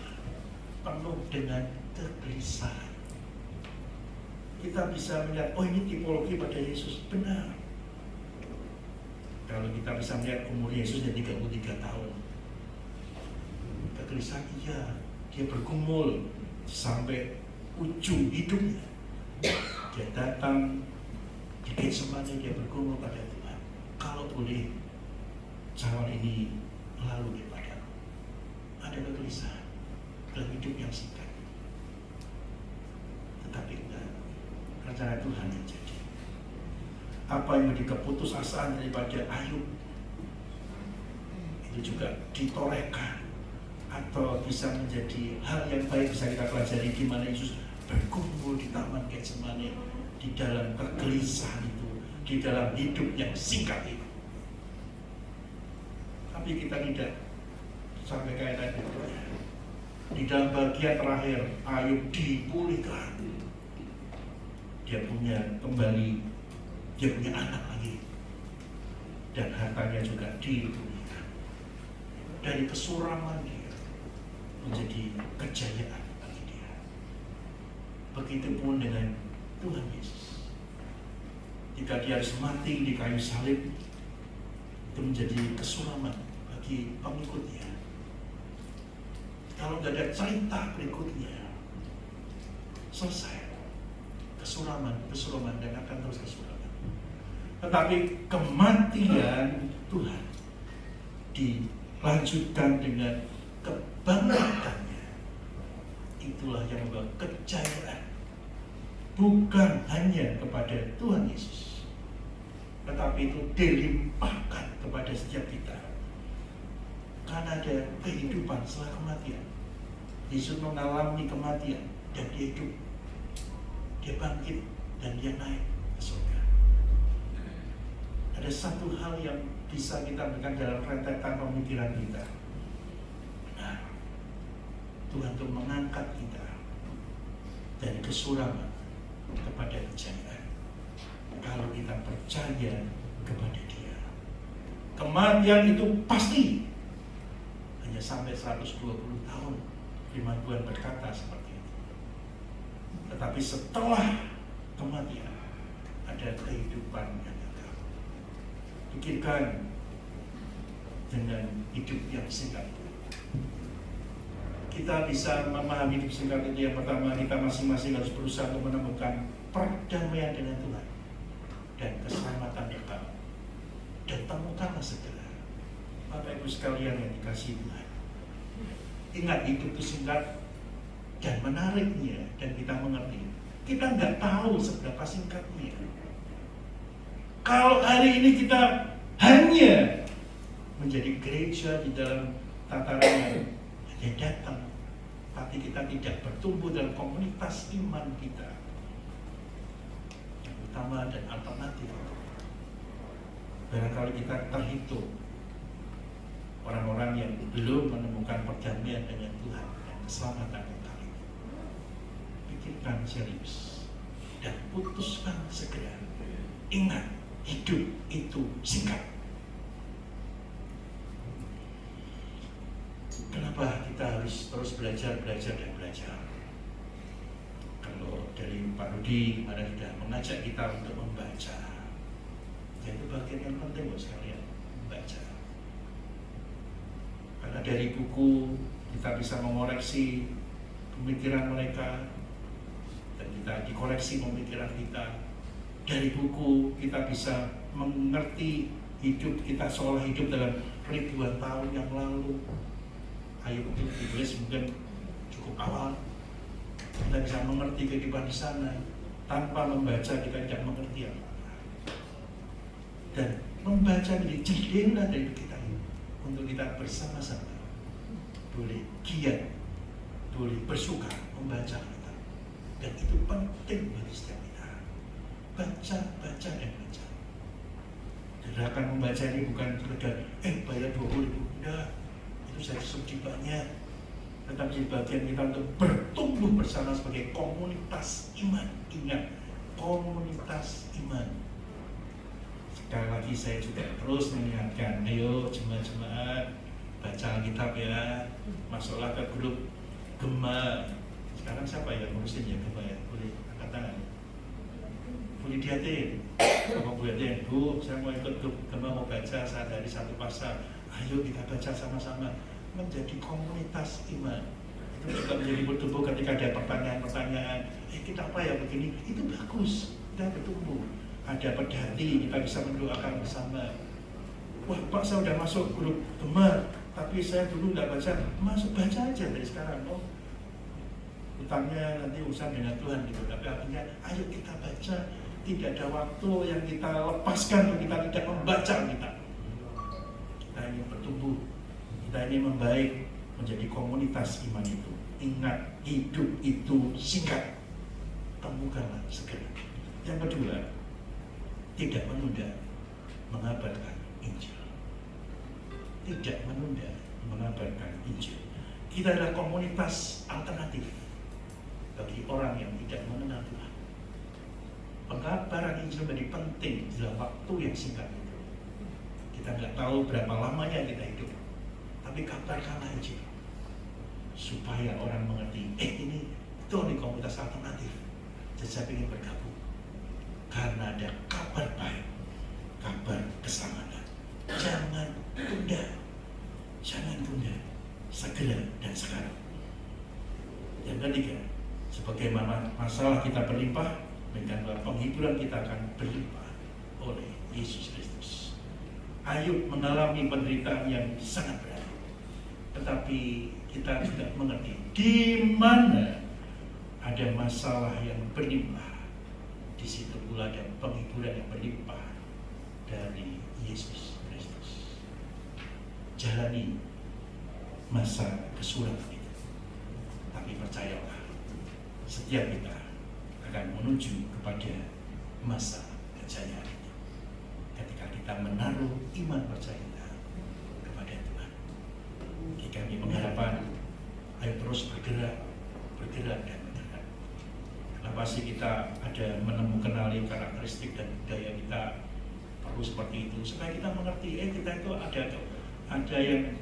penuh dengan kegelisahan. Kita bisa melihat, oh ini tipologi pada Yesus, benar. Kalau kita bisa melihat umur Yesus jadi 33 tahun kegelisahan, iya. Dia bergumul sampai ujung hidupnya. Dia datang di Getsemani, dia bergumul pada Tuhan, kalau boleh cawan ini lalu daripada ada kegelisahan dalam hidup yang singkat. Tetapi enggak, rencana Tuhan yang jadi. Apa yang menjadi keputusasaan daripada Ayub itu juga ditorehkan atau bisa menjadi hal yang baik bisa kita pelajari, di mana Yesus berkumpul di taman Getsemani, di dalam kegelisahan itu, di dalam hidup yang singkat itu. Tapi kita tidak sampai kayak tadi. Di dalam bagian terakhir Ayub dipulihkan, dia punya kembali, dia punya anak lagi, dan hartanya juga dipulihkan. Dari kesuraman dia menjadi kejayaan bagi dia. Begitupun dengan Tuhan Yesus. Jika dia harus mati di kayu salib, itu menjadi kesuraman bagi pengikutnya. Kalau tidak ada cerita berikutnya, selesai kesuraman dan akan terus kesuraman. Tetapi kematian Tuhan dilanjutkan dengan kebangkitannya. Itulah yang membawa kejayaan, bukan hanya kepada Tuhan Yesus, tetapi itu dilimpahkan kepada setiap kita. Karena ada kehidupan setelah kematian. Yesus mengalami kematian dan dia hidup, dia bangkit dan dia naik ke surga. Ada satu hal yang bisa kita berikan dalam rentetan pemikiran kita. Nah, Tuhan itu mengangkat kita dari kesuraman kepada kejayaan kalau kita percaya kepada Dia. Kematian itu pasti hanya sampai 120 tahun. Firman Tuhan berkata seperti itu. Tetapi setelah kematian ada kehidupan yang kekal. Pikirkan dengan hidup yang singkat. Kita bisa memahami hidup singkat itu. Yang pertama, kita masing-masing harus berusaha untuk menemukan perdamaian dengan Tuhan dan keselamatan kekal. Dan temukanlah segera. Bapak Ibu sekalian yang dikasihi Tuhan, ingat hidup itu singkat dan menariknya, dan kita mengerti kita nggak tahu seberapa singkatnya. Kalau hari ini kita hanya menjadi gereja di dalam tataran yang datang, tapi kita tidak bertumbuh dalam komunitas iman kita yang utama dan alternatif, barangkali kita terhitung orang-orang yang belum menemukan perdamaian dengan Tuhan dan keselamatan yang kali ini. Pikirkan serius dan putuskan segera. Ingat, hidup itu singkat. Kenapa kita harus terus belajar? Kalau dari Pak Rudi ada sudah mengajak kita untuk membaca, itu bagian yang penting buat sekalian, membaca. Karena dari buku kita bisa mengoreksi pemikiran mereka, dan kita dikoreksi pemikiran kita. Dari buku kita bisa mengerti hidup kita seolah hidup dalam ribuan tahun yang lalu. Ayub itu ditulis mungkin cukup awal. Kita bisa mengerti kehidupan di sana. Tanpa membaca kita tidak mengerti apa-apa. Dan membaca menjadi jendela dari kita ini, untuk kita bersama-sama boleh giat, boleh bersuka membaca kita. Dan itu penting bagi setiap kita. Baca dan baca. Gerakan membaca ini bukan sekedar bayar 20.000, enggak. Itu saya sedih banyak. Tetapi bagian kita untuk bertumbuh bersama sebagai komunitas iman. Ingat, komunitas iman. Sekali lagi saya juga terus mengingatkan, ayo jemaat-jemaat baca Alkitab ya, masuklah ke grup Gema. Sekarang siapa yang ngurusin ya Gema ya? Boleh angkat tangan. Boleh diatin. Bapak Bu Yatin, Bu, saya mau ikut grup Gema, mau baca sehari satu pasal. Ayo kita baca sama-sama. menjadi komunitas iman. Itu juga menjadi bertumbuh ketika ada pertanyaan-pertanyaan, kita apa ya begini, itu bagus, kita bertumbuh. Ada pedati, kita bisa mendoakan bersama. Wah Pak, saya udah masuk grup gemar, tapi saya dulu nggak baca, masuk baca aja dari sekarang. Oh, utangnya nanti urusan dengan Tuhan gitu. Tapi artinya, ayo kita baca. Tidak ada waktu yang kita lepaskan, kita tidak membaca kita. Kita ingin bertumbuh, kita ingin membaik, menjadi komunitas iman itu. Ingat, hidup itu singkat, temukanlah segera. Yang kedua, tidak menunda mengabarkan Injil. Tidak menunda mengabarkan Injil. Kita adalah komunitas alternatif bagi orang yang tidak mengenal Tuhan. Pengabaran Injil menjadi penting dalam waktu yang singkat itu. Kita nggak tahu berapa lamanya kita hidup, tapi kabarkanlah Injil supaya orang mengerti. Ini betul nih komunitas alternatif. Jadi saya ingin bergabung karena ada kabar baik, kabar keselamatan. Jangan tunda, jangan tunda, segera dan sekarang. Yang ketiga, sebagaimana masalah kita berlimpah, dengan penghiburan kita akan berlimpah oleh Yesus Kristus. Ayub mengalami penderitaan yang sangat berat, tetapi kita tidak mengerti di mana ada masalah yang berlimpah, di situ pula ada penghiburan yang berlimpah dari Yesus Kristus. Jalani masa kesulitan itu, tapi percayalah, setiap kita akan menuju kepada masa kejayaan itu ketika kita menaruh iman percaya kita kepada Tuhan. Jika kami mengharapkan, ayo terus bergerak dan bergerak. Kenapa sih kita ada menemukan karakteristik dan budaya kita perlu seperti itu, supaya kita mengerti, kita itu ada yang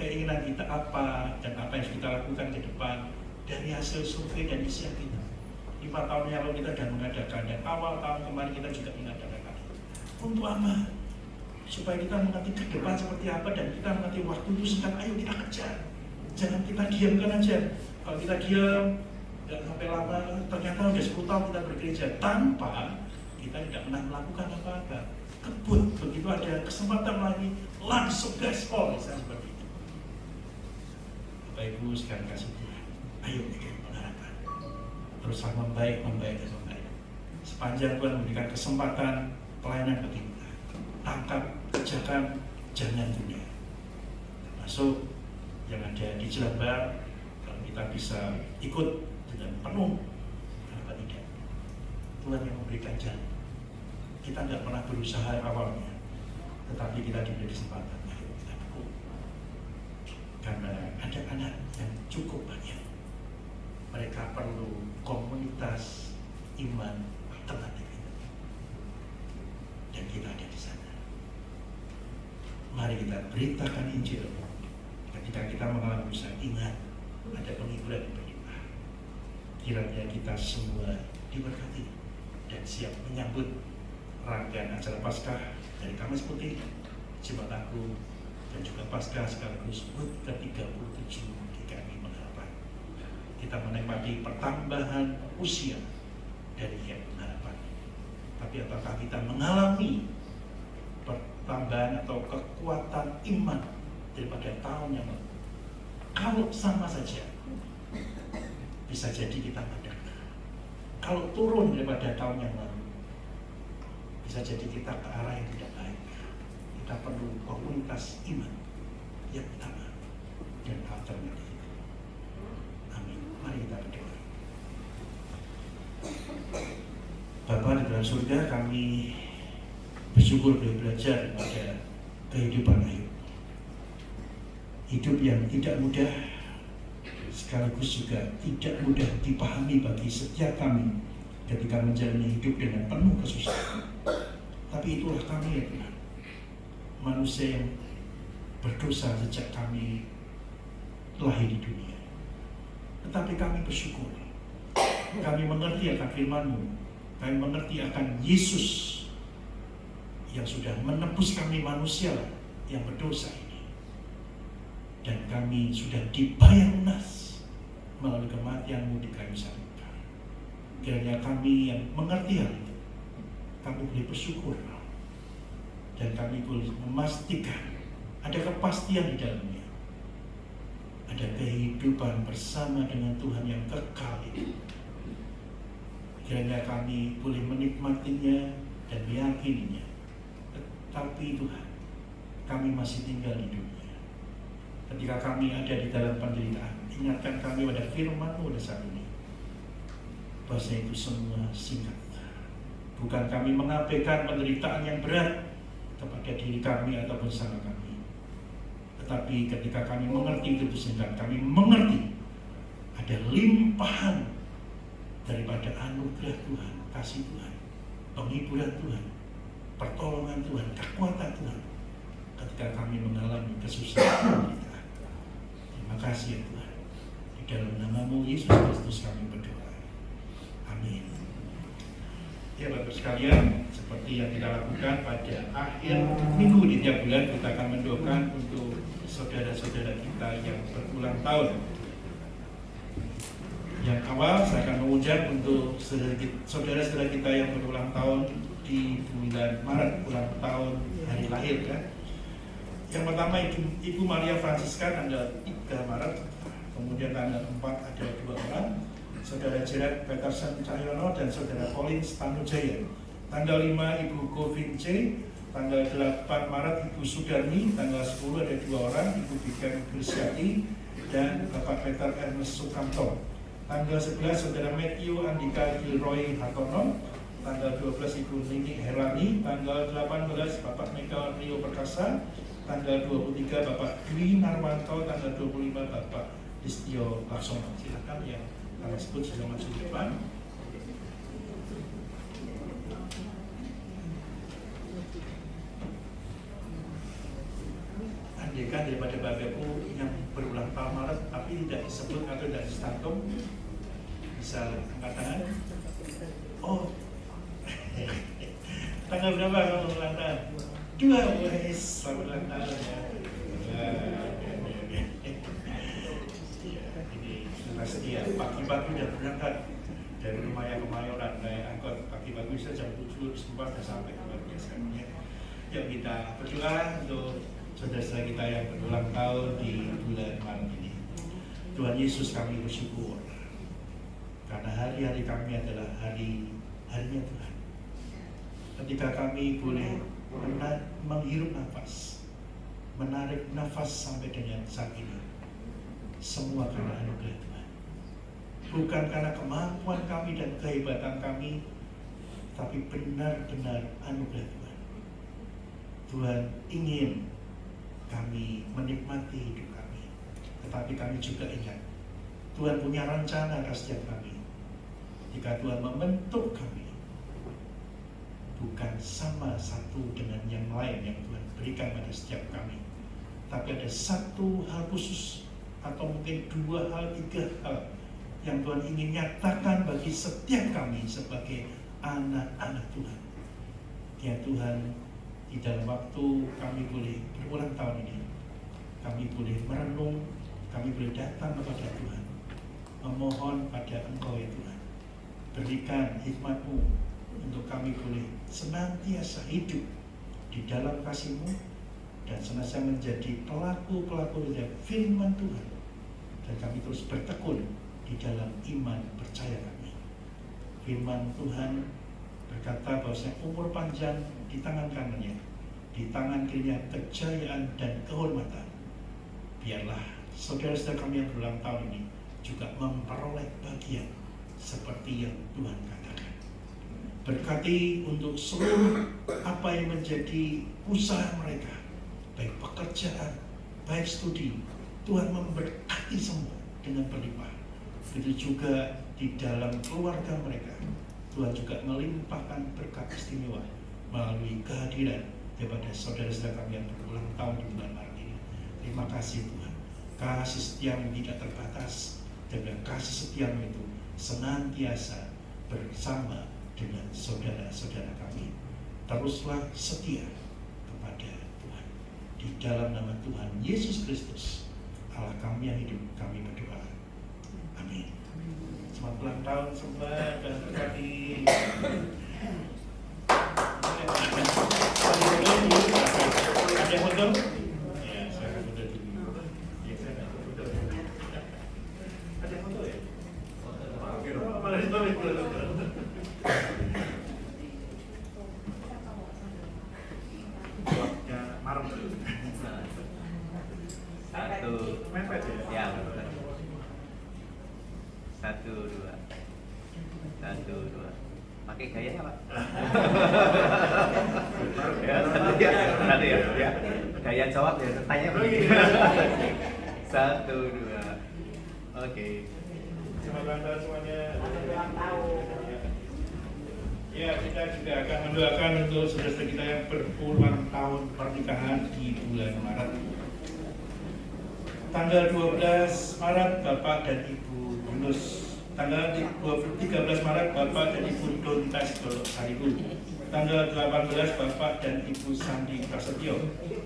keinginan kita apa dan apa yang kita lakukan ke depan dari hasil survei dan isian kita. 5 tahun yang lalu kita sudah mengadakan, dan awal tahun kemarin kita juga mengadakan. Untuk apa? Supaya kita mengerti ke depan seperti apa, dan kita mengerti waktu itu singkat, ayo kita kejar. Jangan kita diamkan aja. Kalau kita diam, nggak sampai lama, ternyata udah 10 tahun kita bergereja tanpa kita tidak pernah melakukan apa-apa. Kebut, begitu ada kesempatan lagi, langsung gaspol, misalnya seperti itu. Bapak Ibu sekalian kasih Tuhan, ayo bikin pengharapan. Teruslah membaik. Sepanjang Tuhan memberikan kesempatan pelayanan bagi kita, tangkap, kerjakan, jangan tunda. Termasuk yang ada di Jelambar, kalau kita bisa ikut dengan penuh, kenapa tidak? Tuhan yang memberikan jalan. Kita nggak pernah berusaha awalnya, tetapi kita diberi kesempatan. Ayo kita dukung. Karena ada anak yang cukup banyak. Mereka perlu komunitas iman alternatif itu. Dan kita ada di sana. Mari kita beritakan Injil. Ketika kita mengalami usaha, ingat ada penghiburan yang berlimpah. Kiranya kita semua diberkati dan siap menyambut rangkaian acara Paskah dari Kamis Putih, Jumat Agung, dan juga Paskah sekaligus HUT ke-37 GKI Pengharapan. Kita menikmati pertambahan usia dari yang pengharapan. Tapi apakah kita mengalami pertambahan atau kekuatan iman daripada tahun yang lalu? Kalau sama saja, bisa jadi kita padam. Kalau turun daripada tahun yang lalu, bisa jadi kita ke arah yang tidak baik. Kita perlu komunitas iman yang utama dan alternatif. Amin. Mari kita berdoa. Bapa di dalam surga, kami bersyukur boleh belajar pada kehidupan Ayub. Hidup yang tidak mudah, sekaligus juga tidak mudah dipahami bagi setiap kami ketika menjalani hidup dengan penuh kesusahan. Tapi itulah kami ya Tuhan, manusia yang berdosa sejak kami lahir di dunia. Tetapi kami bersyukur, kami mengerti akan firman-Mu, kami mengerti akan Yesus yang sudah menebus kami manusia yang berdosa ini. dan kami sudah dibayar lunas melalui kematian-Mu di kayu salib. Kiranya kami yang mengerti hal itu, kami boleh bersyukur dan kami boleh memastikan ada kepastian di dalamnya, ada kehidupan bersama dengan Tuhan yang kekal itu. Kiranya kami boleh menikmatinya dan meyakininya. Tetapi Tuhan, kami masih tinggal di dunia. Ketika kami ada di dalam penderitaan, ingatkan kami pada firman-Mu pada saat ini, bahwa itu semua singkat. Bukan kami mengabaikan penderitaan yang berat kepada diri kami ataupun sama kami, tetapi ketika kami mengerti itu singkat, kami mengerti ada limpahan daripada anugerah Tuhan, kasih Tuhan, penghiburan Tuhan, pertolongan Tuhan, kekuatan Tuhan ketika kami mengalami kesusahan penderitaan. Terima kasih ya Tuhan. Di dalam nama-Mu Yesus Kristus kami berdoa. Amin. Ya Bapak sekalian, seperti yang kita lakukan pada akhir minggu di tiap bulan, kita akan mendoakan untuk saudara-saudara kita yang berulang tahun. Yang awal saya akan mengucap untuk saudara-saudara kita yang berulang tahun di bulan Maret, ulang tahun hari lahir kan. Yang pertama Ibu Maria Francisca tanggal 3 Maret, kemudian tanggal 4 ada 2 orang, Saudara Gerard Peterson Cahyono dan Saudara Colin Stanujaya. Tanggal 5 Ibu Govince, tanggal 8 Maret Ibu Sudarmi, tanggal 10 ada 2 orang, Ibu Bikan Grisyati dan Bapak Peter Ernest Sukamto. Tanggal 11 Saudara Matthew Andika Gilroy Hartono, tanggal 12 Ibu Nini Herlani, tanggal 18 Bapak Mega Rio Perkasa, tanggal 23 Bapak Dwi Narwanto, tanggal 25 Bapak Listio Laksono. Silakan yang kami sebut sudah maju ke depan. Andaikan daripada Bapak Ibu yang berulang tahun Maret tapi tidak disebut atau tidak distantum, bisa angkat tangan. Oh, tanggal berapa kamu ulang tahun? 2, wes, selamat ulang tahun ya. Setia, pagi-pagi udah berangkat dari rumah yang Kemayoran naik angkot, pagi-pagi bisa jam 7 sempat sudah sampai luar biasa. Yuk kita berdoa untuk saudara-saudara kita yang berulang tahun di bulan Maret ini. Tuhan Yesus, kami bersyukur karena hari-hari kami adalah hari-harinya Tuhan. Ketika kami boleh menghirup nafas, menarik nafas sampai dengan saat ini, semua karena anugerah Tuhan. Bukan karena kemampuan kami dan kehebatan kami, tapi benar-benar anugerah Tuhan. Tuhan ingin kami menikmati hidup kami, tetapi kami juga ingat Tuhan punya rencana atas setiap kami. Jika Tuhan membentuk kami, bukan sama satu dengan yang lain yang Tuhan berikan pada setiap kami, tapi ada satu hal khusus atau mungkin 2 hal, 3 hal yang Tuhan ingin nyatakan bagi setiap kami sebagai anak-anak Tuhan. Ya Tuhan, di dalam waktu kami boleh berulang tahun ini, kami boleh merenung, kami boleh datang kepada Tuhan, memohon pada Engkau ya Tuhan, berikan hikmat-Mu untuk kami boleh senantiasa hidup di dalam kasih-Mu dan senantiasa menjadi pelaku-pelaku dari firman Tuhan, dan kami terus bertekun di dalam iman percaya kami. Firman Tuhan berkata bahwa umur panjang di tangan kanannya, di tangan kirinya kejayaan dan kehormatan. Biarlah saudara-saudara kami yang berulang tahun ini juga memperoleh bagian seperti yang Tuhan katakan. Berkati untuk seluruh apa yang menjadi usaha mereka, baik pekerjaan, baik studi, Tuhan memberkati semua dengan berlimpah. Begitu juga di dalam keluarga mereka, Tuhan juga melimpahkan berkat istimewa melalui kehadiran daripada saudara-saudara kami yang berulang tahun di bulan Maret ini. Terima kasih Tuhan, kasih setia-Mu tidak terbatas, dan kasih setia-Mu itu senantiasa bersama dengan saudara-saudara kami. Teruslah setia kepada Tuhan. Di dalam nama Tuhan Yesus Kristus Allah kami yang hidup, kami berdoa. Amin. Selamat ulang tahun semua dan kami. Ada foto? Ya, saya foto dulu. Ya, saya foto. Ada foto ya? Malah ditulis dulu. Ya, marah. Satu, Mepet ya? ya betul. 1, 2, 1, 2. Pakai gayanya Pak. Ya, satu ya. Gaya jawab ya, tanya begini. 1, 2. Oke. Selamat ulang tahun semuanya. Ya, kita juga akan mendoakan untuk saudara kita yang berulang tahun pernikahan di bulan Maret. Tanggal 12 Maret Bapak dan Ibu Yunus. Tanggal 13 Maret Bapak dan Ibu Donta Sidolok Saribu. Tanggal 18 Bapak dan Ibu Sandi Prasetyo.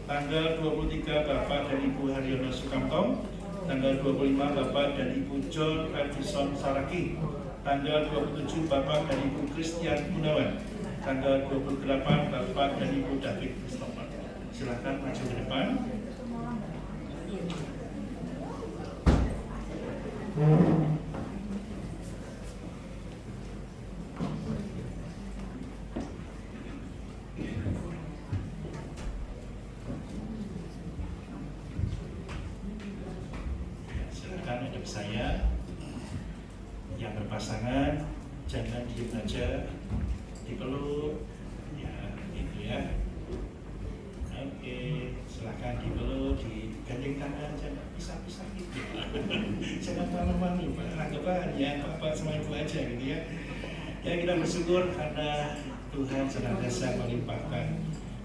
Tanggal 23 Bapak dan Ibu Haryono Sukamto. Tanggal 25 Bapak dan Ibu John Radison Saraki. Tanggal 27 Bapak dan Ibu Christian Gunawan. Tanggal 28 Bapak dan Ibu David Christopher. Silakan maju ke depan. Silakan hadap saya. Yang berpasangan jangan diem aja, dipeluk, ya gitu ya. Oke, silakan dipeluk, digandeng tangan, jangan pisah-pisah gitu. Jangan malu-malu, anggap aja Bapak sama Ibu aja gitu ya. Ya, kita bersyukur karena Tuhan senantiasa melimpahkan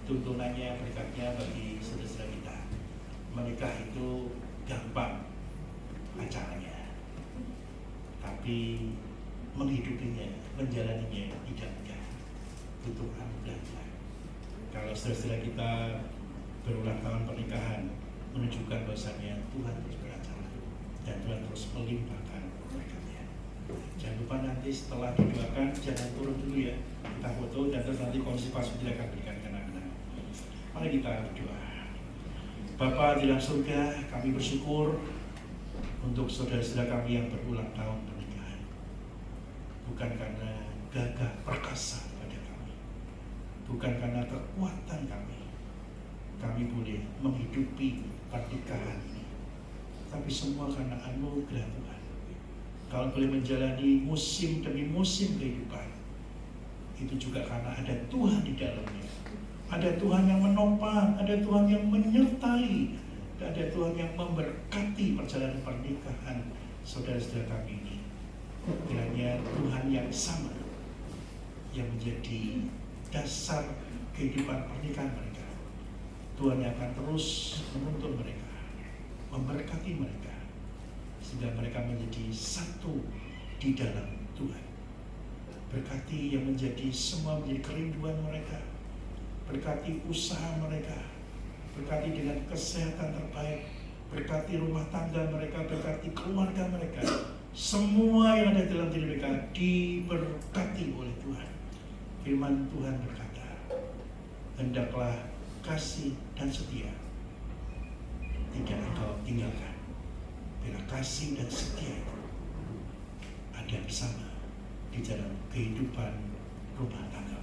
tuntunannya, berkatnya bagi saudara kita. Menikah itu gampang acaranya, tapi menghidupinya, menjalaninya tidak mudah, butuh anugerah. Kalau saudara kita berulang tahun pernikahan, menunjukkan bahwasannya Tuhan terus beracara dan Tuhan terus melimpahkan berkatnya. Jangan lupa nanti setelah didoakan jangan turun dulu ya, kita foto dan terus nanti komisi tidak akan berikan kenang-kenang. Mari kita berdoa. Bapa di dalam surga, kami bersyukur untuk saudara-saudara kami yang berulang tahun pernikahan. Bukan karena gagah perkasa pada kami, bukan karena kekuatan kami boleh menghidupi pernikahan ini, tapi semua karena anugerah Tuhan. Kalau boleh menjalani musim demi musim kehidupan, itu juga karena ada Tuhan di dalamnya. Ada Tuhan yang menopang, ada Tuhan yang menyertai, ada Tuhan yang memberkati perjalanan pernikahan saudara-saudara kami ini. Kiranya Tuhan yang sama yang menjadi dasar kehidupan pernikahan mereka. Tuhan yang akan terus menuntun mereka, memberkati mereka, sehingga mereka menjadi satu di dalam Tuhan. Berkati yang menjadi semua menjadi kerinduan mereka, berkati usaha mereka, berkati dengan kesehatan terbaik, berkati rumah tangga mereka, berkati keluarga mereka. Semua yang ada dalam diri mereka diberkati oleh Tuhan. Firman Tuhan berkata, hendaklah kasih dan setia tidak engkau tinggalkan. Bila kasih dan setia itu ada bersama di dalam kehidupan rumah tangga.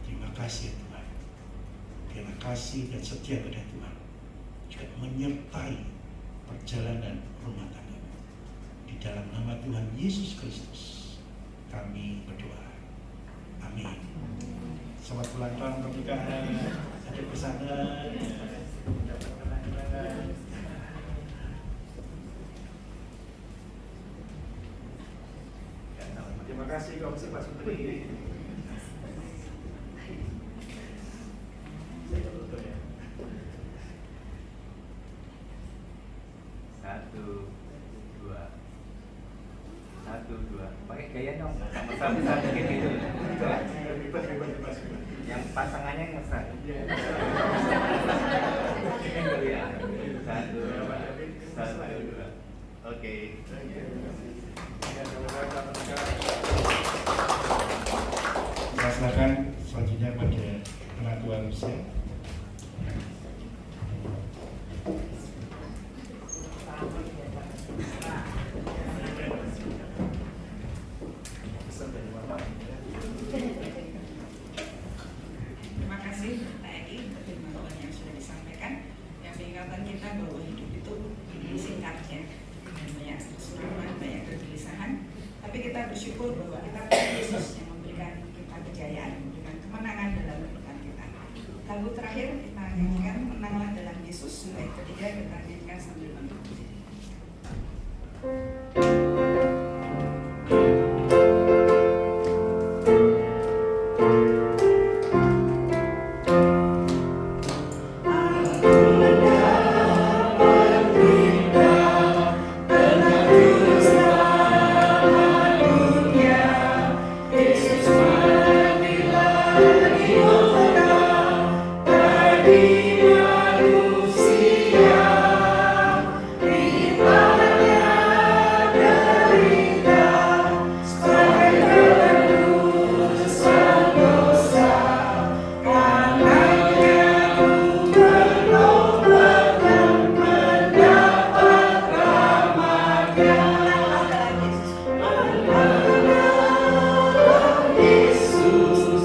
Terima kasih ya Tuhan. Bila kasih dan setia pada Tuhan juga menyertai perjalanan rumah tangga. Di dalam nama Tuhan Yesus Kristus kami berdoa. Amin. Selamat ulang tahun pernikahan. Ada pesanan. Terima kasih Komisi Pak Sutri. Satu, dua. Pakai gaya dong. Sama-sama gitu. Yang pasangannya ngesan. Ya. 1, 2, 1, Oke. Saya silakan selanjutnya pada Pengatua Rusia. Terima kasih Pak Edi untuk firman Tuhan yang sudah disampaikan. Yang mengingatkan kita bahwa hidup itu singkatnya, banyak kesuraman, banyak kegelisahan. Tapi kita bersyukur bahwa kita punya Yesus yang memberikan kita kejayaan, memberikan kemenangan dalam kehidupan kita. Lagu terakhir kita nyanyikan Menanglah dalam Yesus. Baik, ketiga kita nyanyikan sambil menunggu. Yesus,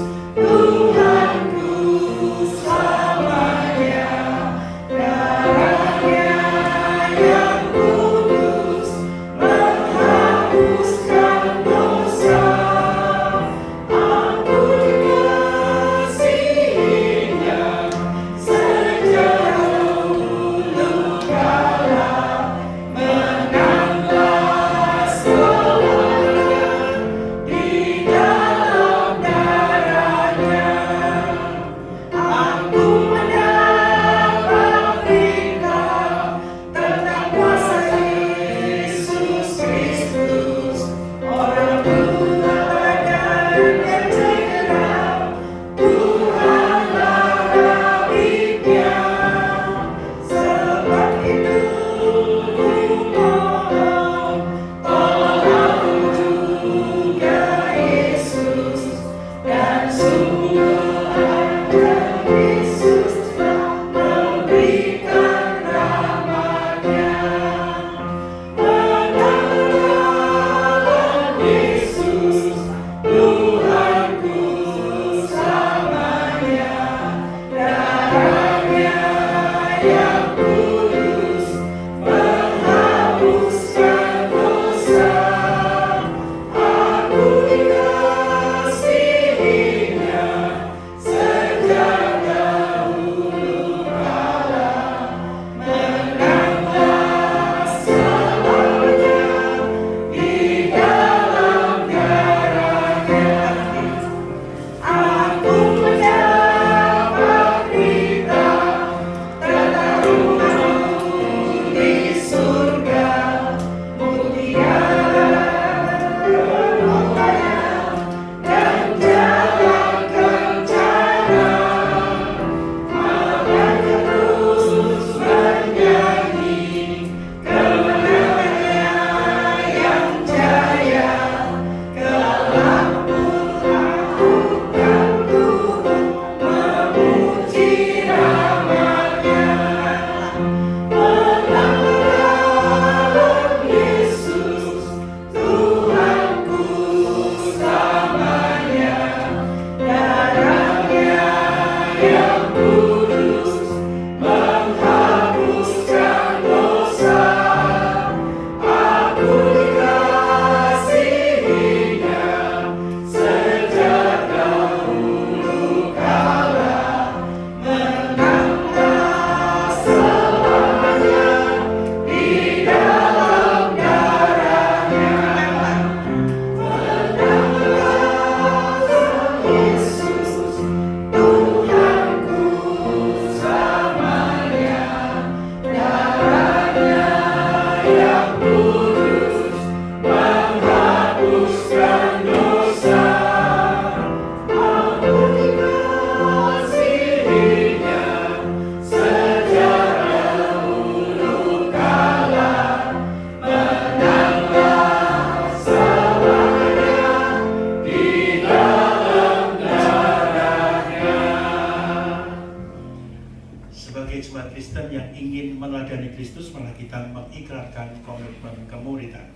umat Kristen yang ingin meneladani Kristus, malah kita mengikrarkan komitmen kemuridan.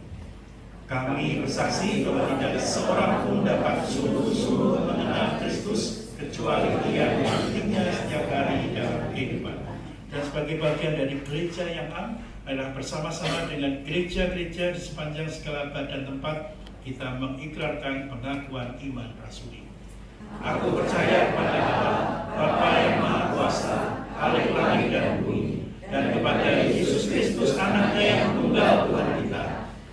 Kami bersaksi bahwa tidak seorang pun dapat sungguh-sungguh mengenal Kristus kecuali Dia yang setiap hari dalam kehidupan. Dan sebagai bagian dari gereja yang am, adalah bersama-sama dengan gereja-gereja di sepanjang segala badan tempat kita mengikrarkan pengakuan iman rasuli. Aku percaya kepada Allah, Bapa yang Maha Kuasa, Khalik langit dan bumi, dan kepada Yesus Kristus Anaknya yang tunggal Tuhan kita,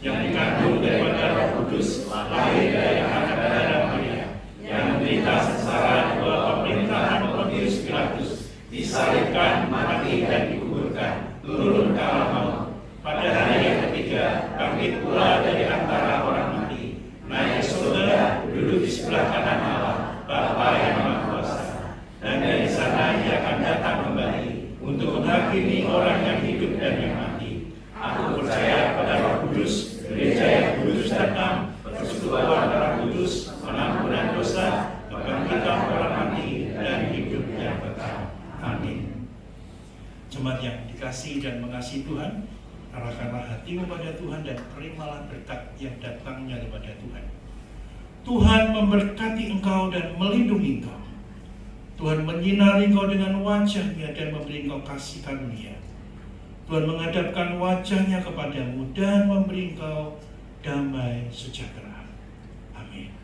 yang dikandung daripada Roh Kudus, lahir dari anak darah Maria, yang menderita sengsara di bawah pemerintahan Pontius Pilatus, disalibkan, mati dan dikuburkan, turun ke alam maut. Pada hari yang ketiga, bangkit pula dari antara orang mati, naik ke surga, duduk di sebelah kanan Allah, Bapa yang Maha Kuasa. Dan dari sana Ia akan datang kembali untuk menghakimi orang yang hidup dan yang mati. Aku percaya pada Roh Kudus, gereja yang kudus dan am, persekutuan Roh Kudus, pengampunan dosa, kebangkitan orang mati, dan hidup yang kekal. Amin. Jemaat yang dikasihi dan mengasihi Tuhan, arahkanlah hatimu pada Tuhan dan terimalah berkat yang datangnya daripada Tuhan. Tuhan memberkati engkau dan melindungi engkau. Tuhan menyinari engkau dengan wajah-Nya dan memberi engkau kasih karunia. Tuhan menghadapkan wajah-Nya kepadamu dan memberi engkau damai sejahtera. Amin.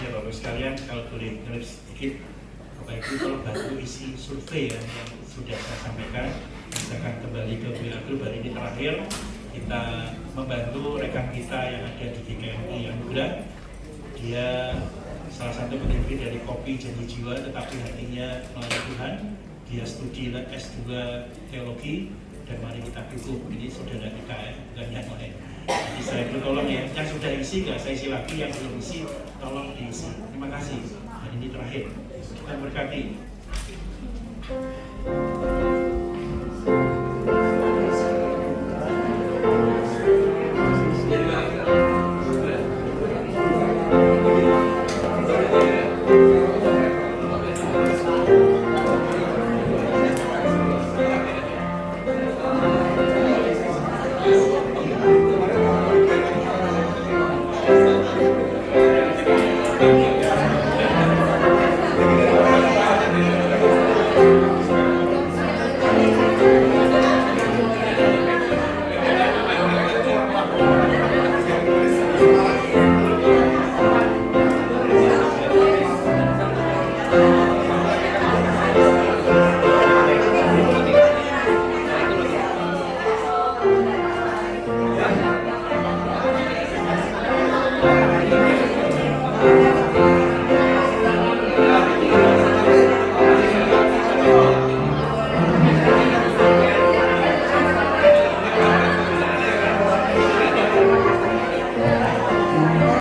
Ya Bapak sekalian, kalau boleh sedikit, Bapak Ibu kalau bantu isi survei yang sudah saya sampaikan, misalkan kembali ke WA Group hari ini terakhir, kita membantu rekan kita yang ada di GKMI yang muda. Dia salah satu pendiri dari Kopi Janji Jiwa, tetapi hatinya melayani Tuhan. Dia studi S2 Teologi, dan mari kita dukung. Ini saudara kita ya, bukan yang lain. Jadi saya itu tolong ya, yang sudah isi nggak saya isi lagi, yang belum isi tolong diisi. Terima kasih. Dan ini terakhir, kita berkati.